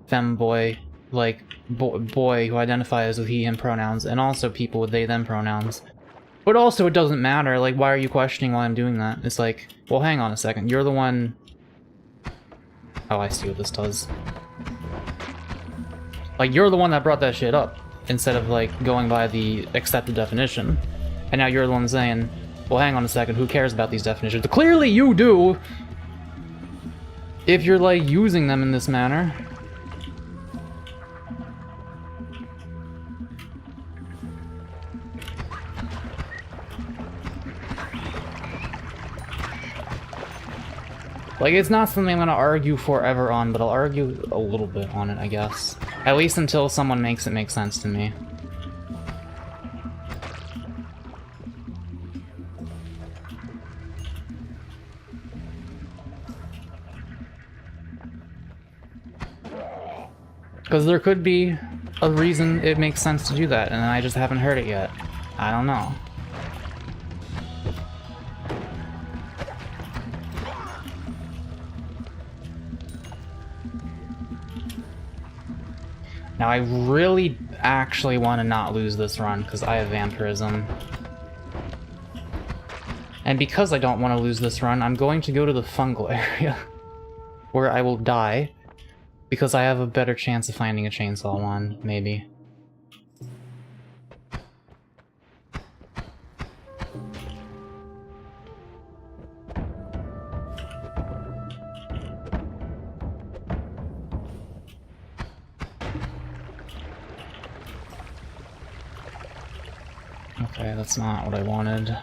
[SPEAKER 1] Femboy, like, boy who identifies with he, him pronouns, and also people with they, them pronouns. But also, it doesn't matter, like, why are you questioning why I'm doing that? It's like, well, hang on a second, you're the one... Oh, I see what this does. Like, you're the one that brought that shit up, instead of, like, going by the accepted definition. And now you're the one saying, well, hang on a second, who cares about these definitions? Clearly you do! If you're, like, using them in this manner. Like, it's not something I'm gonna argue forever on, but I'll argue a little bit on it, I guess. At least until someone makes it make sense to me. Because there could be a reason it makes sense to do that, and I just haven't heard it yet. I don't know. Now, I really actually want to not lose this run, because I have vampirism. And because I don't want to lose this run, I'm going to go to the fungal area, where I will die, because I have a better chance of finding a chainsaw one, maybe. Okay, that's not what I wanted.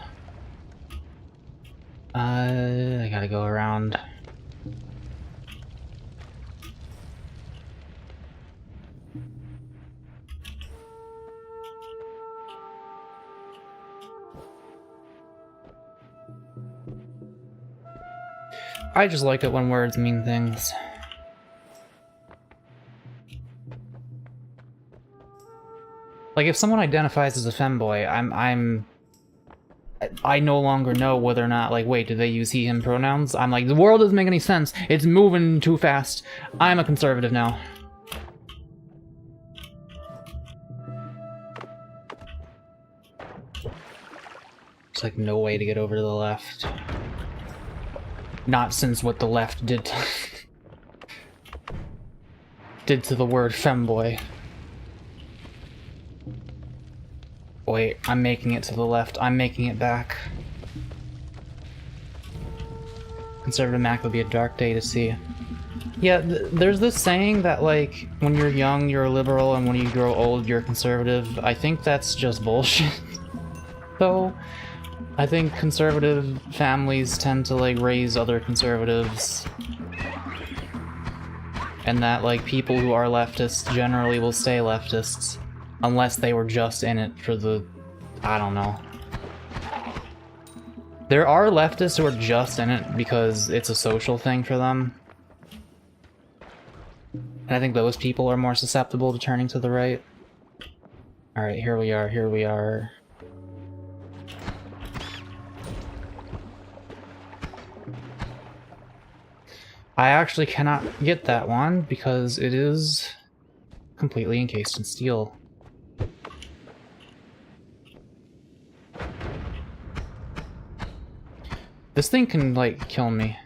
[SPEAKER 1] I gotta go around. I just like it when words mean things. Like, if someone identifies as a femboy, I no longer know whether or not, like, wait, do they use he, him pronouns? I'm like, the world doesn't make any sense. It's moving too fast. I'm a conservative now. There's, like, no way to get over to the left. Not since what the left did to, did to the word femboy. Wait, I'm making it to the left. I'm making it back. Conservative Mac would be a dark day to see. Yeah, there's this saying that, like, when you're young, you're a liberal, and when you grow old, you're a conservative. I think that's just bullshit. Though, I think conservative families tend to, like, raise other conservatives. And that, like, people who are leftists generally will stay leftists. Unless they were just in it for the... I don't know. There are leftists who are just in it because it's a social thing for them. And I think those people are more susceptible to turning to the right. Alright, here we are, here we are. I actually cannot get that one because it is completely encased in steel. This thing can, like, kill me.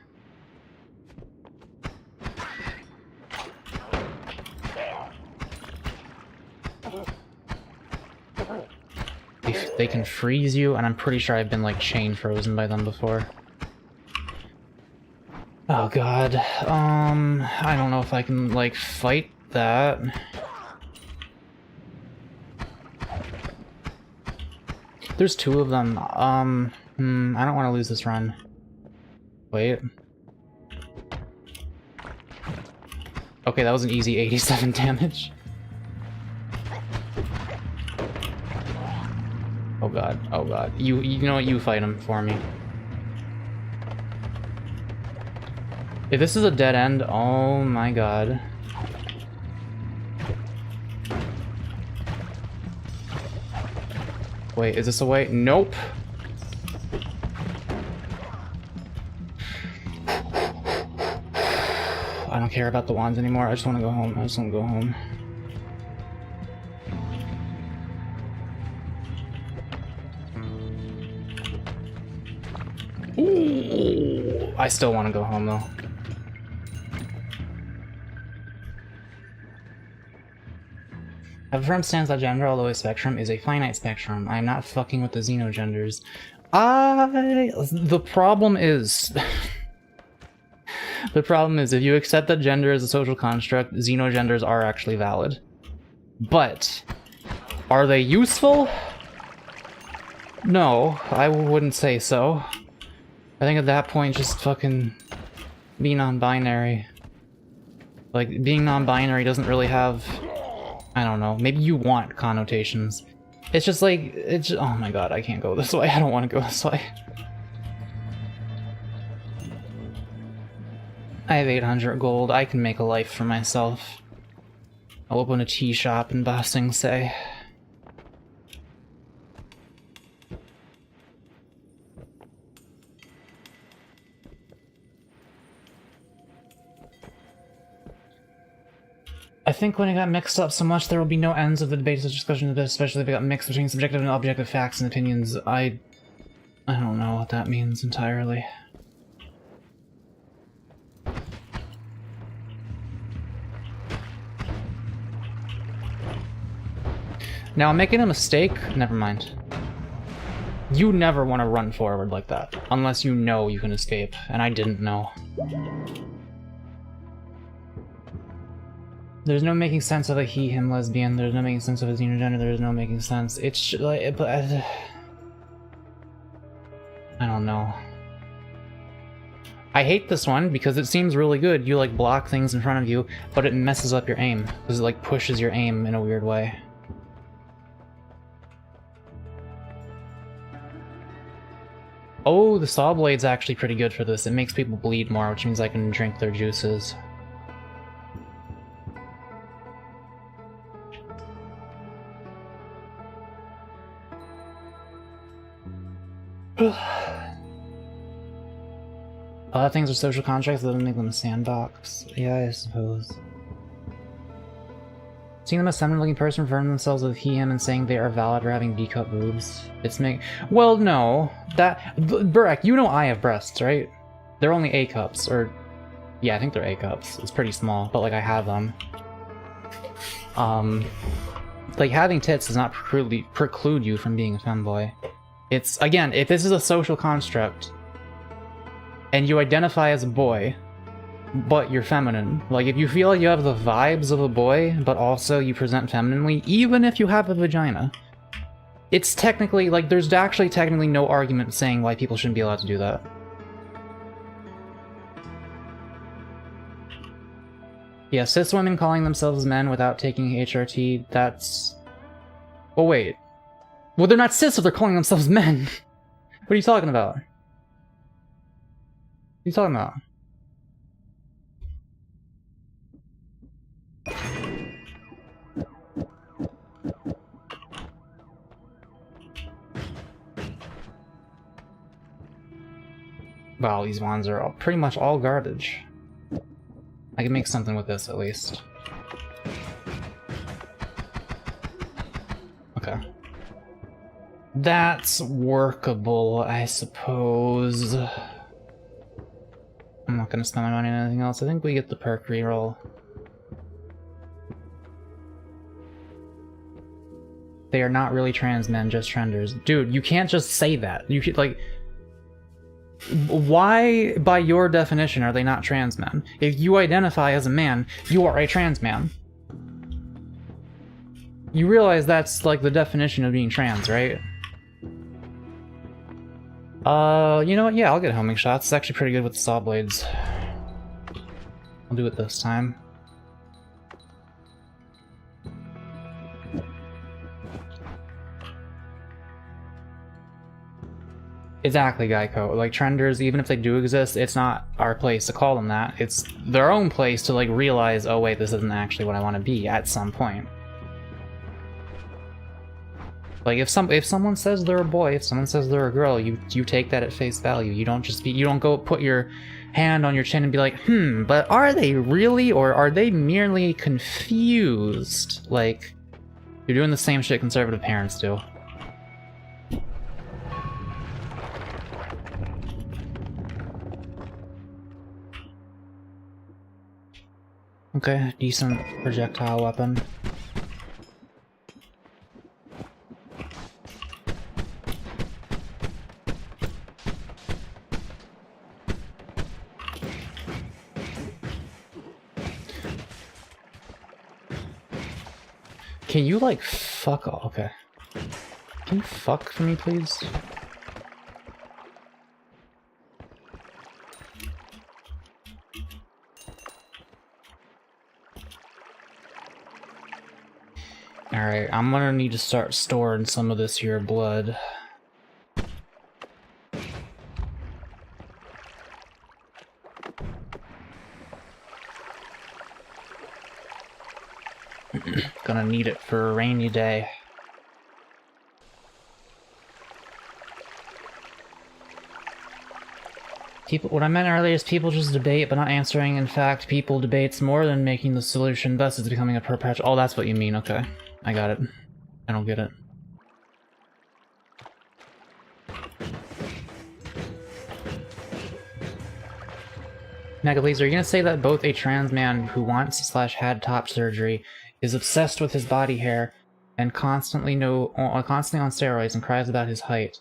[SPEAKER 1] They can freeze you, and I'm pretty sure I've been, like, chain frozen by them before. Oh god. I don't know if I can, like, fight that. There's two of them. I don't want to lose this run. Wait. Okay, that was an easy 87 damage. Oh god, oh god. You know what, you fight him for me. If this is a dead end, oh my god. Wait, is this a way? Nope. I don't care about the wands anymore. I just want to go home. I just want to go home. Ooh, I still want to go home though. A firm stance that gender, although a spectrum, is a finite spectrum. I'm not fucking with the xenogenders. The problem is... the problem is, if you accept that gender is a social construct, xenogenders are actually valid. But, are they useful? No, I wouldn't say so. I think at that point, just fucking be non-binary. Like, being non-binary doesn't really have... I don't know, maybe you want connotations. It's just like, it's just, oh my god, I can't go this way. I don't want to go this way. I have 800 gold. I can make a life for myself. I'll open a tea shop in Ba Sing Se. I think when it got mixed up so much, there will be no ends of the debate or discussion of this, especially if it got mixed between subjective and objective facts and opinions. I don't know what that means entirely. Now, I'm making a mistake? Never mind. You never want to run forward like that, unless you know you can escape, and I didn't know. There's no making sense of a he-him lesbian, there's no making sense of a xenogender, there's no making sense. It's like, but I don't know. I hate this one because it seems really good. You like block things in front of you, but it messes up your aim, because it like pushes your aim in a weird way. Oh, the saw blade's actually pretty good for this. It makes people bleed more, which means I can drink their juices. A lot of things are social contracts that doesn't make them a sandbox. Yeah, I suppose. Seeing them as feminine looking person referring themselves with he, him, and saying they are valid for having B-cup boobs. It's well, no. Burek, you know I have breasts, right? They're only A cups, or... Yeah, I think they're A cups. It's pretty small, but like I have them. Like having tits does not preclude you from being a femboy. It's, again, if this is a social construct, and you identify as a boy, but you're feminine, like if you feel like you have the vibes of a boy, but also you present femininely, even if you have a vagina, it's technically, like, there's actually technically no argument saying why people shouldn't be allowed to do that. Yeah, cis women calling themselves men without taking HRT, that's... Oh wait. Well, they're not cis if they're calling themselves men! What are you talking about? What are you talking about? Wow, these wands are all, pretty much all garbage. I can make something with this, at least. Okay. That's workable, I suppose. I'm not gonna spend my money on anything else. I think we get the perk reroll. They are not really trans men, just trenders. Dude, you can't just say that. You should, like... Why, by your definition, are they not trans men? If you identify as a man, you are a trans man. You realize that's, like, the definition of being trans, right? You know what? Yeah, I'll get homing shots. It's actually pretty good with the saw blades. I'll do it this time. Exactly, Geico. Like, trenders, even if they do exist, it's not our place to call them that. It's their own place to, like, realize, oh wait, this isn't actually what I want to be at some point. Like, if someone says they're a boy, if someone says they're a girl, you take that at face value. You don't go put your hand on your chin and be like, but are they really, or are they merely confused? Like, you're doing the same shit conservative parents do. Okay, decent projectile weapon. Can you, like, fuck off? Okay. Can you fuck for me, please? Alright, I'm gonna need to start storing some of this here blood. Gonna need it for a rainy day. What I meant earlier is people just debate but not answering. In fact, people debates more than making the solution. Thus, it's becoming a perpetual. Oh, that's what you mean. Okay, I got it. I don't get it. Megableeds, are you gonna say that both a trans man who wants/had top surgery is obsessed with his body hair and constantly on steroids and cries about his height,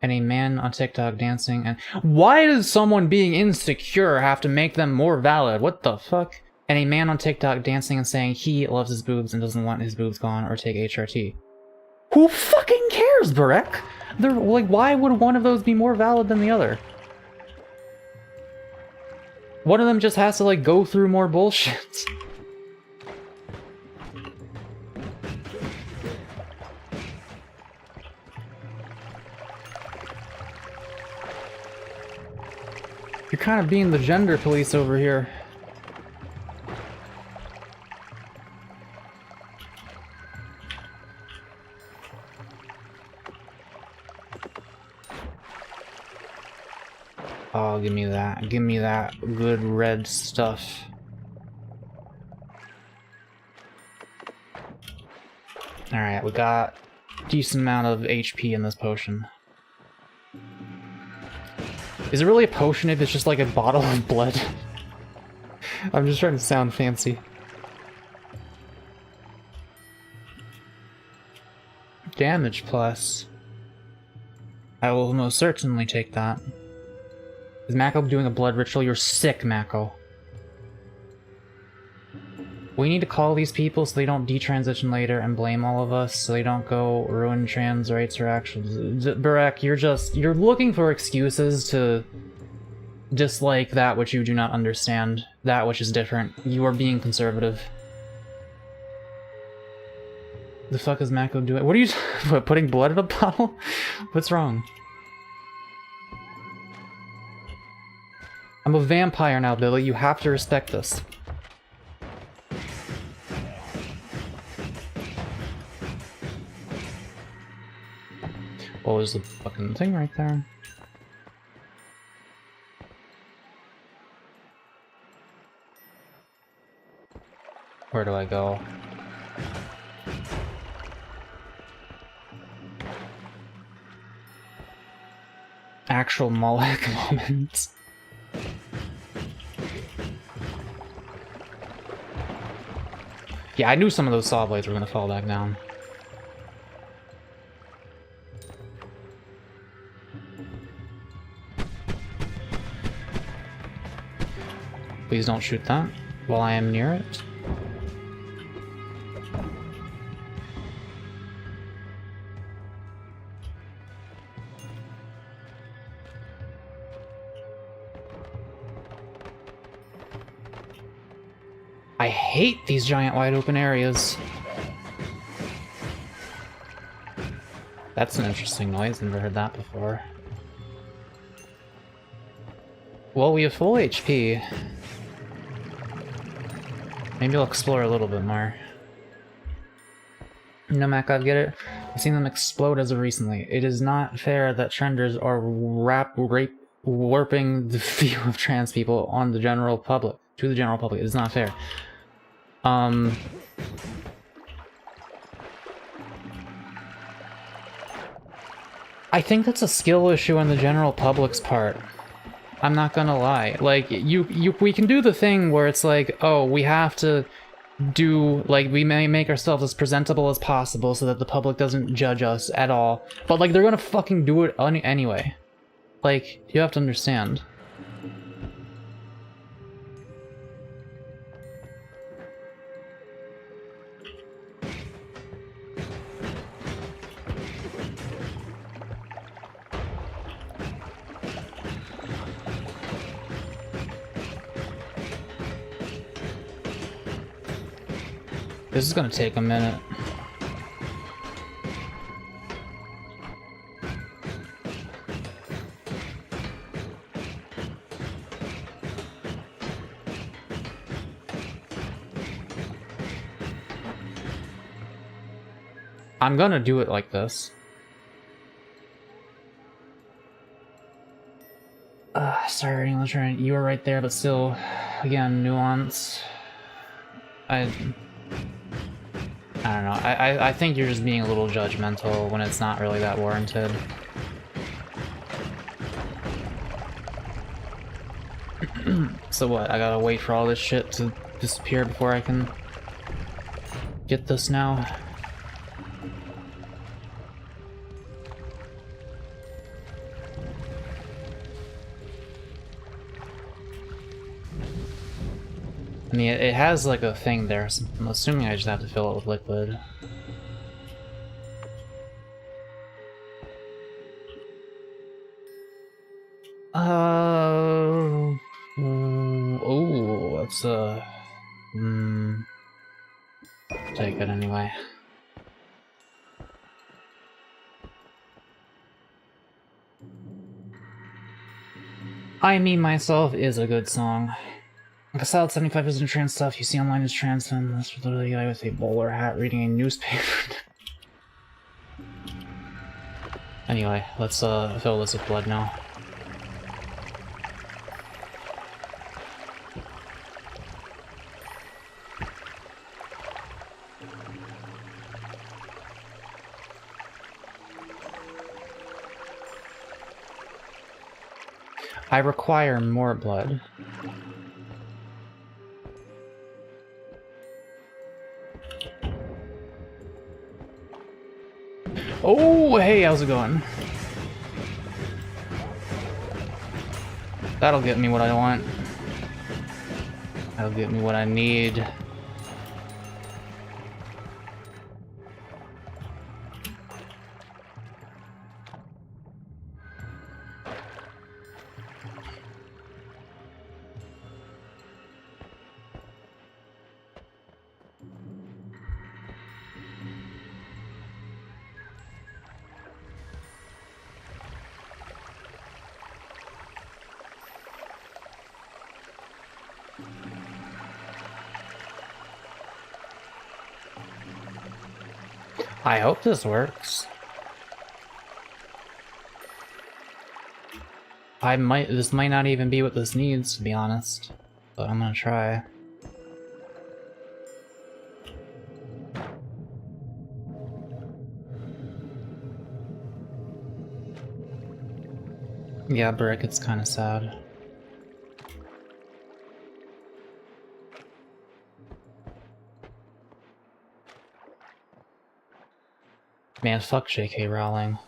[SPEAKER 1] and a man on TikTok dancing and— why does someone being insecure have to make them more valid? What the fuck? And a man on TikTok dancing and saying he loves his boobs and doesn't want his boobs gone or take HRT. Who fucking cares, Barek? They're like, why would one of those be more valid than the other? One of them just has to, like, go through more bullshit. You're kind of being the gender police over here. Oh, give me that. Give me that good red stuff. Alright, we got a decent amount of HP in this potion. Is it really a potion if it's just like a bottle of blood? I'm just trying to sound fancy. Damage plus. I will most certainly take that. Is Mako doing a blood ritual? You're sick, Mako. We need to call these people so they don't detransition later and blame all of us, so they don't go ruin trans rights or actions. Barek, you're looking for excuses to dislike that which you do not understand, that which is different. You are being conservative. The fuck is Mako doing? What are you— what, putting blood in a bottle? What's wrong? I'm a vampire now, Billy. You have to respect this. Oh, there's the fucking thing right there. Where do I go? Actual Moloch moment. Yeah, I knew some of those saw blades were gonna fall back down. Please don't shoot that while I am near it. I hate these giant wide open areas. That's an interesting noise, never heard that before. Well, we have full HP. Maybe I'll explore a little bit more. No, Mako, I get it. I've seen them explode as of recently. It is not fair that trenders are warping the view of trans people on the general public. To the general public. It is not fair. I think that's a skill issue on the general public's part. I'm not gonna lie. Like, we can do the thing where it's like, oh, we have to do, like, we may make ourselves as presentable as possible so that the public doesn't judge us at all. But, like, they're gonna fucking do it anyway. Like, you have to understand. This is gonna take a minute. I'm gonna do it like this. Sorry, English, you were right there, but still, again, nuance. I don't know. I think you're just being a little judgmental when it's not really that warranted. So what? I gotta wait for all this shit to disappear before I can get this now? I mean, it has like a thing there, so I'm assuming I just have to fill it with liquid. Oh, that's take it anyway. I Me Myself is a good song. Like a solid 75% trans stuff you see online is trans femme. That's literally a guy with a bowler hat reading a newspaper. Anyway, let's fill this with blood now. I require more blood. Oh, hey, how's it going? That'll get me what I want. That'll get me what I need. I hope this works. This might not even be what this needs, to be honest. But I'm gonna try. Yeah, Brick, it's kinda sad. Man, fuck J.K. Rowling.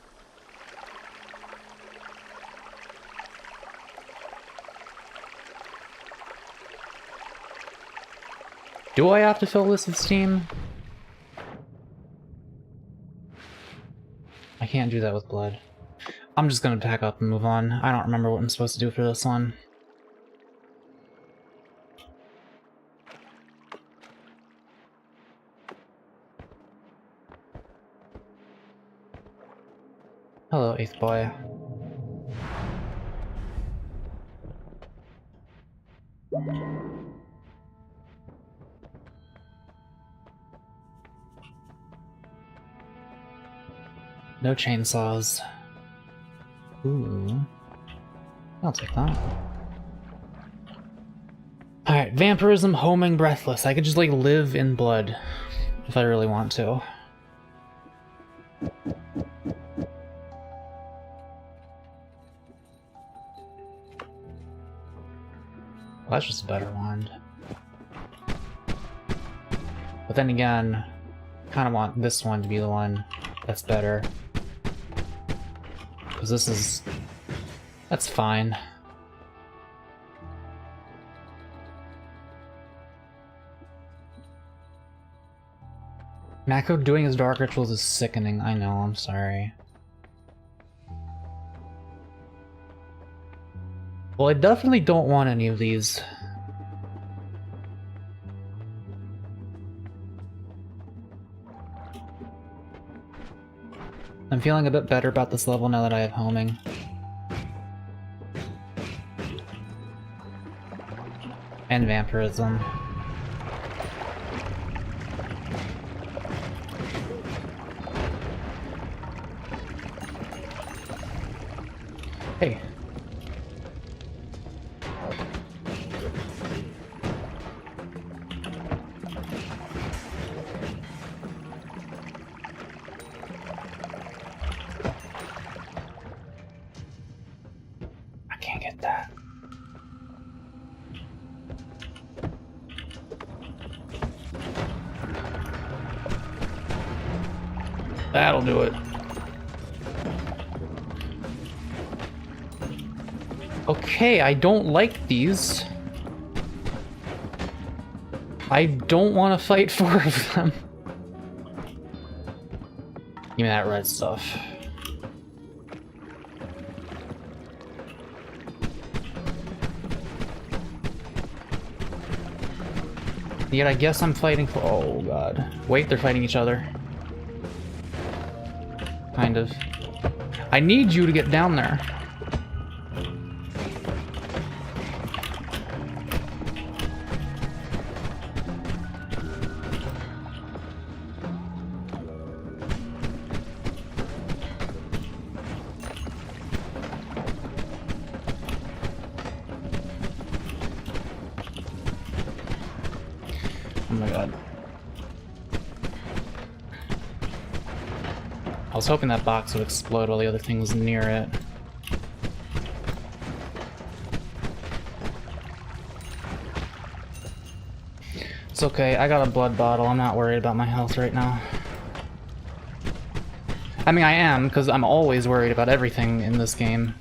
[SPEAKER 1] Do I have to fill this with steam? I can't do that with blood. I'm just gonna pack up and move on. I don't remember what I'm supposed to do for this one. Hello, 8th boy. No chainsaws. Ooh. I'll take that. Alright, vampirism, homing, breathless. I could just, like, live in blood if I really want to. Well, that's just a better wand. But then again, I kind of want this one to be the one that's better. Because this is... that's fine. Mako doing his dark rituals is sickening. I know, I'm sorry. Well, I definitely don't want any of these. I'm feeling a bit better about this level now that I have homing. And vampirism. Hey. I can't get that. That'll do it. Okay, I don't like these. I don't want to fight 4 of them. Give me that red stuff. Yet I guess I'm fighting for— oh god. Wait, they're fighting each other. Kind of. I need you to get down there. Oh my god. I was hoping that box would explode while the other thing was near it. It's okay, I got a blood bottle. I'm not worried about my health right now. I mean, I am, because I'm always worried about everything in this game.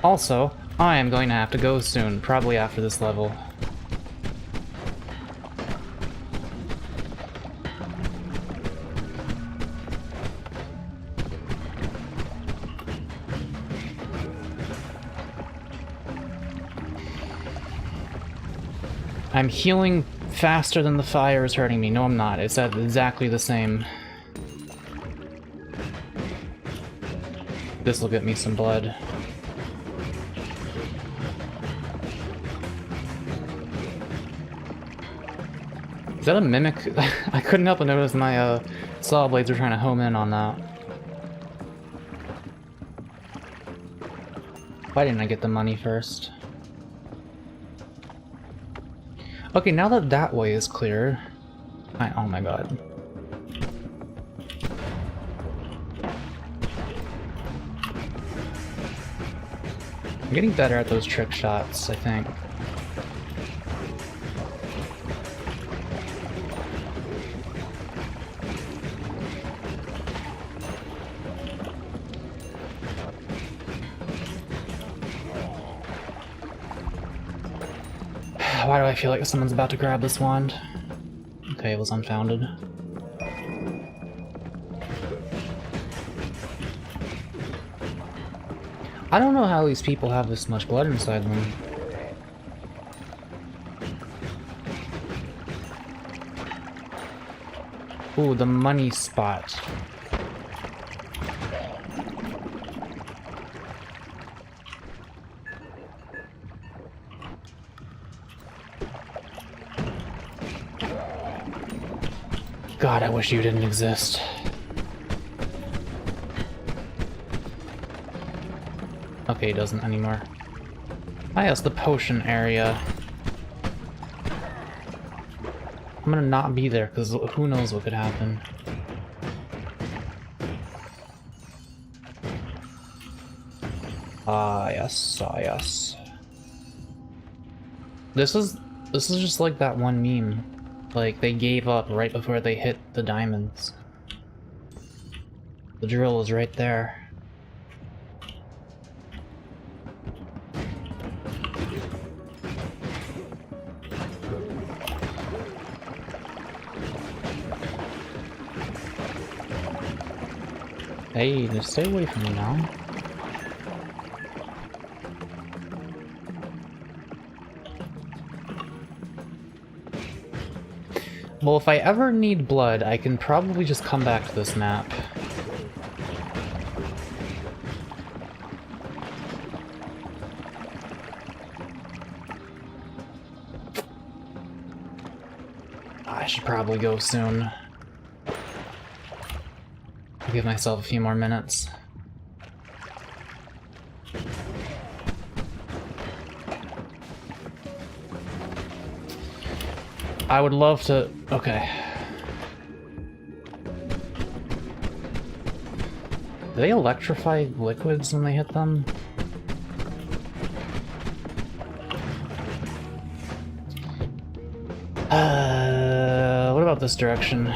[SPEAKER 1] Also, I am going to have to go soon, probably after this level. I'm healing faster than the fire is hurting me. No, I'm not. It's at exactly the same. This will get me some blood. Is that a mimic? I couldn't help but notice my saw blades were trying to home in on that. Why didn't I get the money first? Okay, now that that way is clear... oh my god. I'm getting better at those trick shots, I think. Why do I feel like someone's about to grab this wand? Okay, it was unfounded. I don't know how these people have this much blood inside them. Ooh, the money spot. God, I wish you didn't exist. Okay, he doesn't anymore. Ah, yes, the potion area. I'm gonna not be there, because who knows what could happen. Ah, yes, ah, yes. This is just like that one meme. Like, they gave up right before they hit the diamonds. The drill is right there. Hey, just stay away from me now. Well, if I ever need blood, I can probably just come back to this map. I should probably go soon. I'll give myself a few more minutes. I would love to... Okay. Do they electrify liquids when they hit them? What about this direction?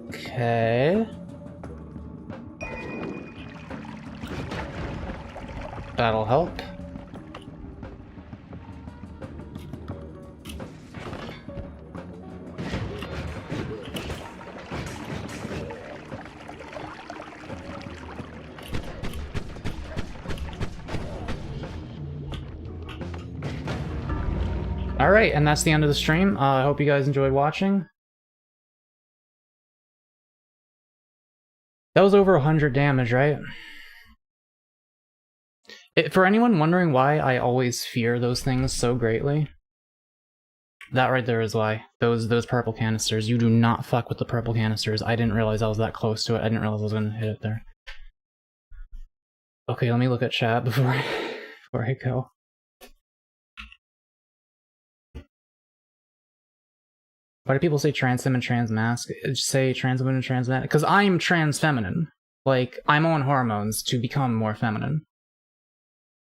[SPEAKER 1] Okay. That'll help. Alright, and that's the end of the stream. I hope you guys enjoyed watching. That was over 100 damage, right? For anyone wondering why I always fear those things so greatly, that right there is why. Those purple canisters. You do not fuck with the purple canisters. I didn't realize I was that close to it. I didn't realize I was gonna hit it there. Okay, let me look at chat before I go. Why do people say trans fem and trans mask? Just say trans women and trans man. Because I'm trans feminine. Like, I'm on hormones to become more feminine.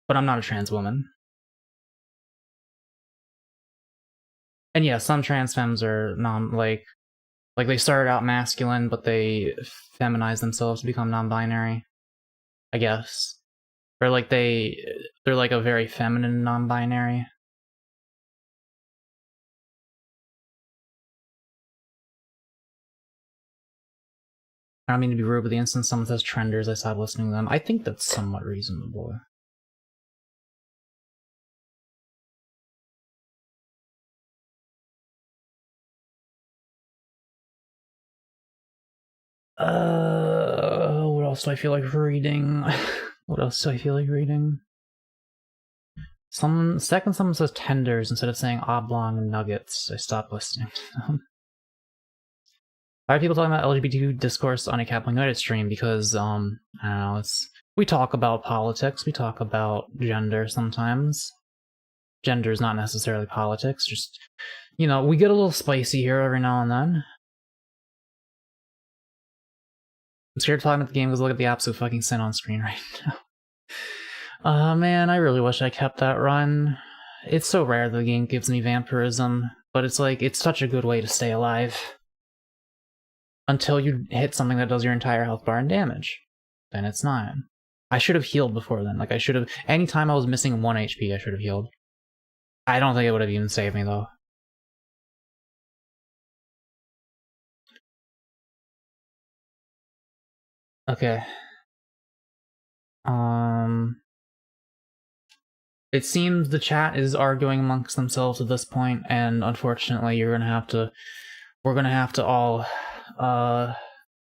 [SPEAKER 1] But I'm not a trans woman. And yeah, some trans femmes are like they started out masculine, but they feminize themselves to become non-binary. I guess. Or like they're like a very feminine non-binary. I don't mean to be rude, but the instant someone says trenders, I stop listening to them. I think that's somewhat reasonable. What else do I feel like reading? What else do I feel like reading? Someone says tenders instead of saying oblong nuggets. I stopped listening to them. Why are people talking about LGBTQ discourse on a Capital United stream? Because, I don't know, we talk about politics, we talk about gender sometimes. Gender is not necessarily politics, just, you know, we get a little spicy here every now and then. I'm scared of talking about the game because look at the absolute fucking sin on screen right now. Man, I really wish I kept that run. It's so rare that the game gives me vampirism, but it's like, it's such a good way to stay alive. Until you hit something that does your entire health bar and damage. Then it's not. I should have healed before then. Like, I should have... Anytime I was missing 1 HP, I should have healed. I don't think it would have even saved me, though. Okay. It seems the chat is arguing amongst themselves at this point, and unfortunately we're gonna have to all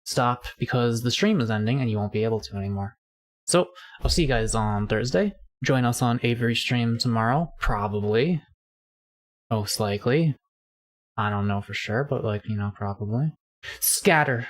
[SPEAKER 1] stop because the stream is ending and you won't be able to anymore. So I'll see you guys on Thursday. Join us on Avery's stream tomorrow, probably. Most likely. I don't know for sure, but like, you know, probably. Scatter.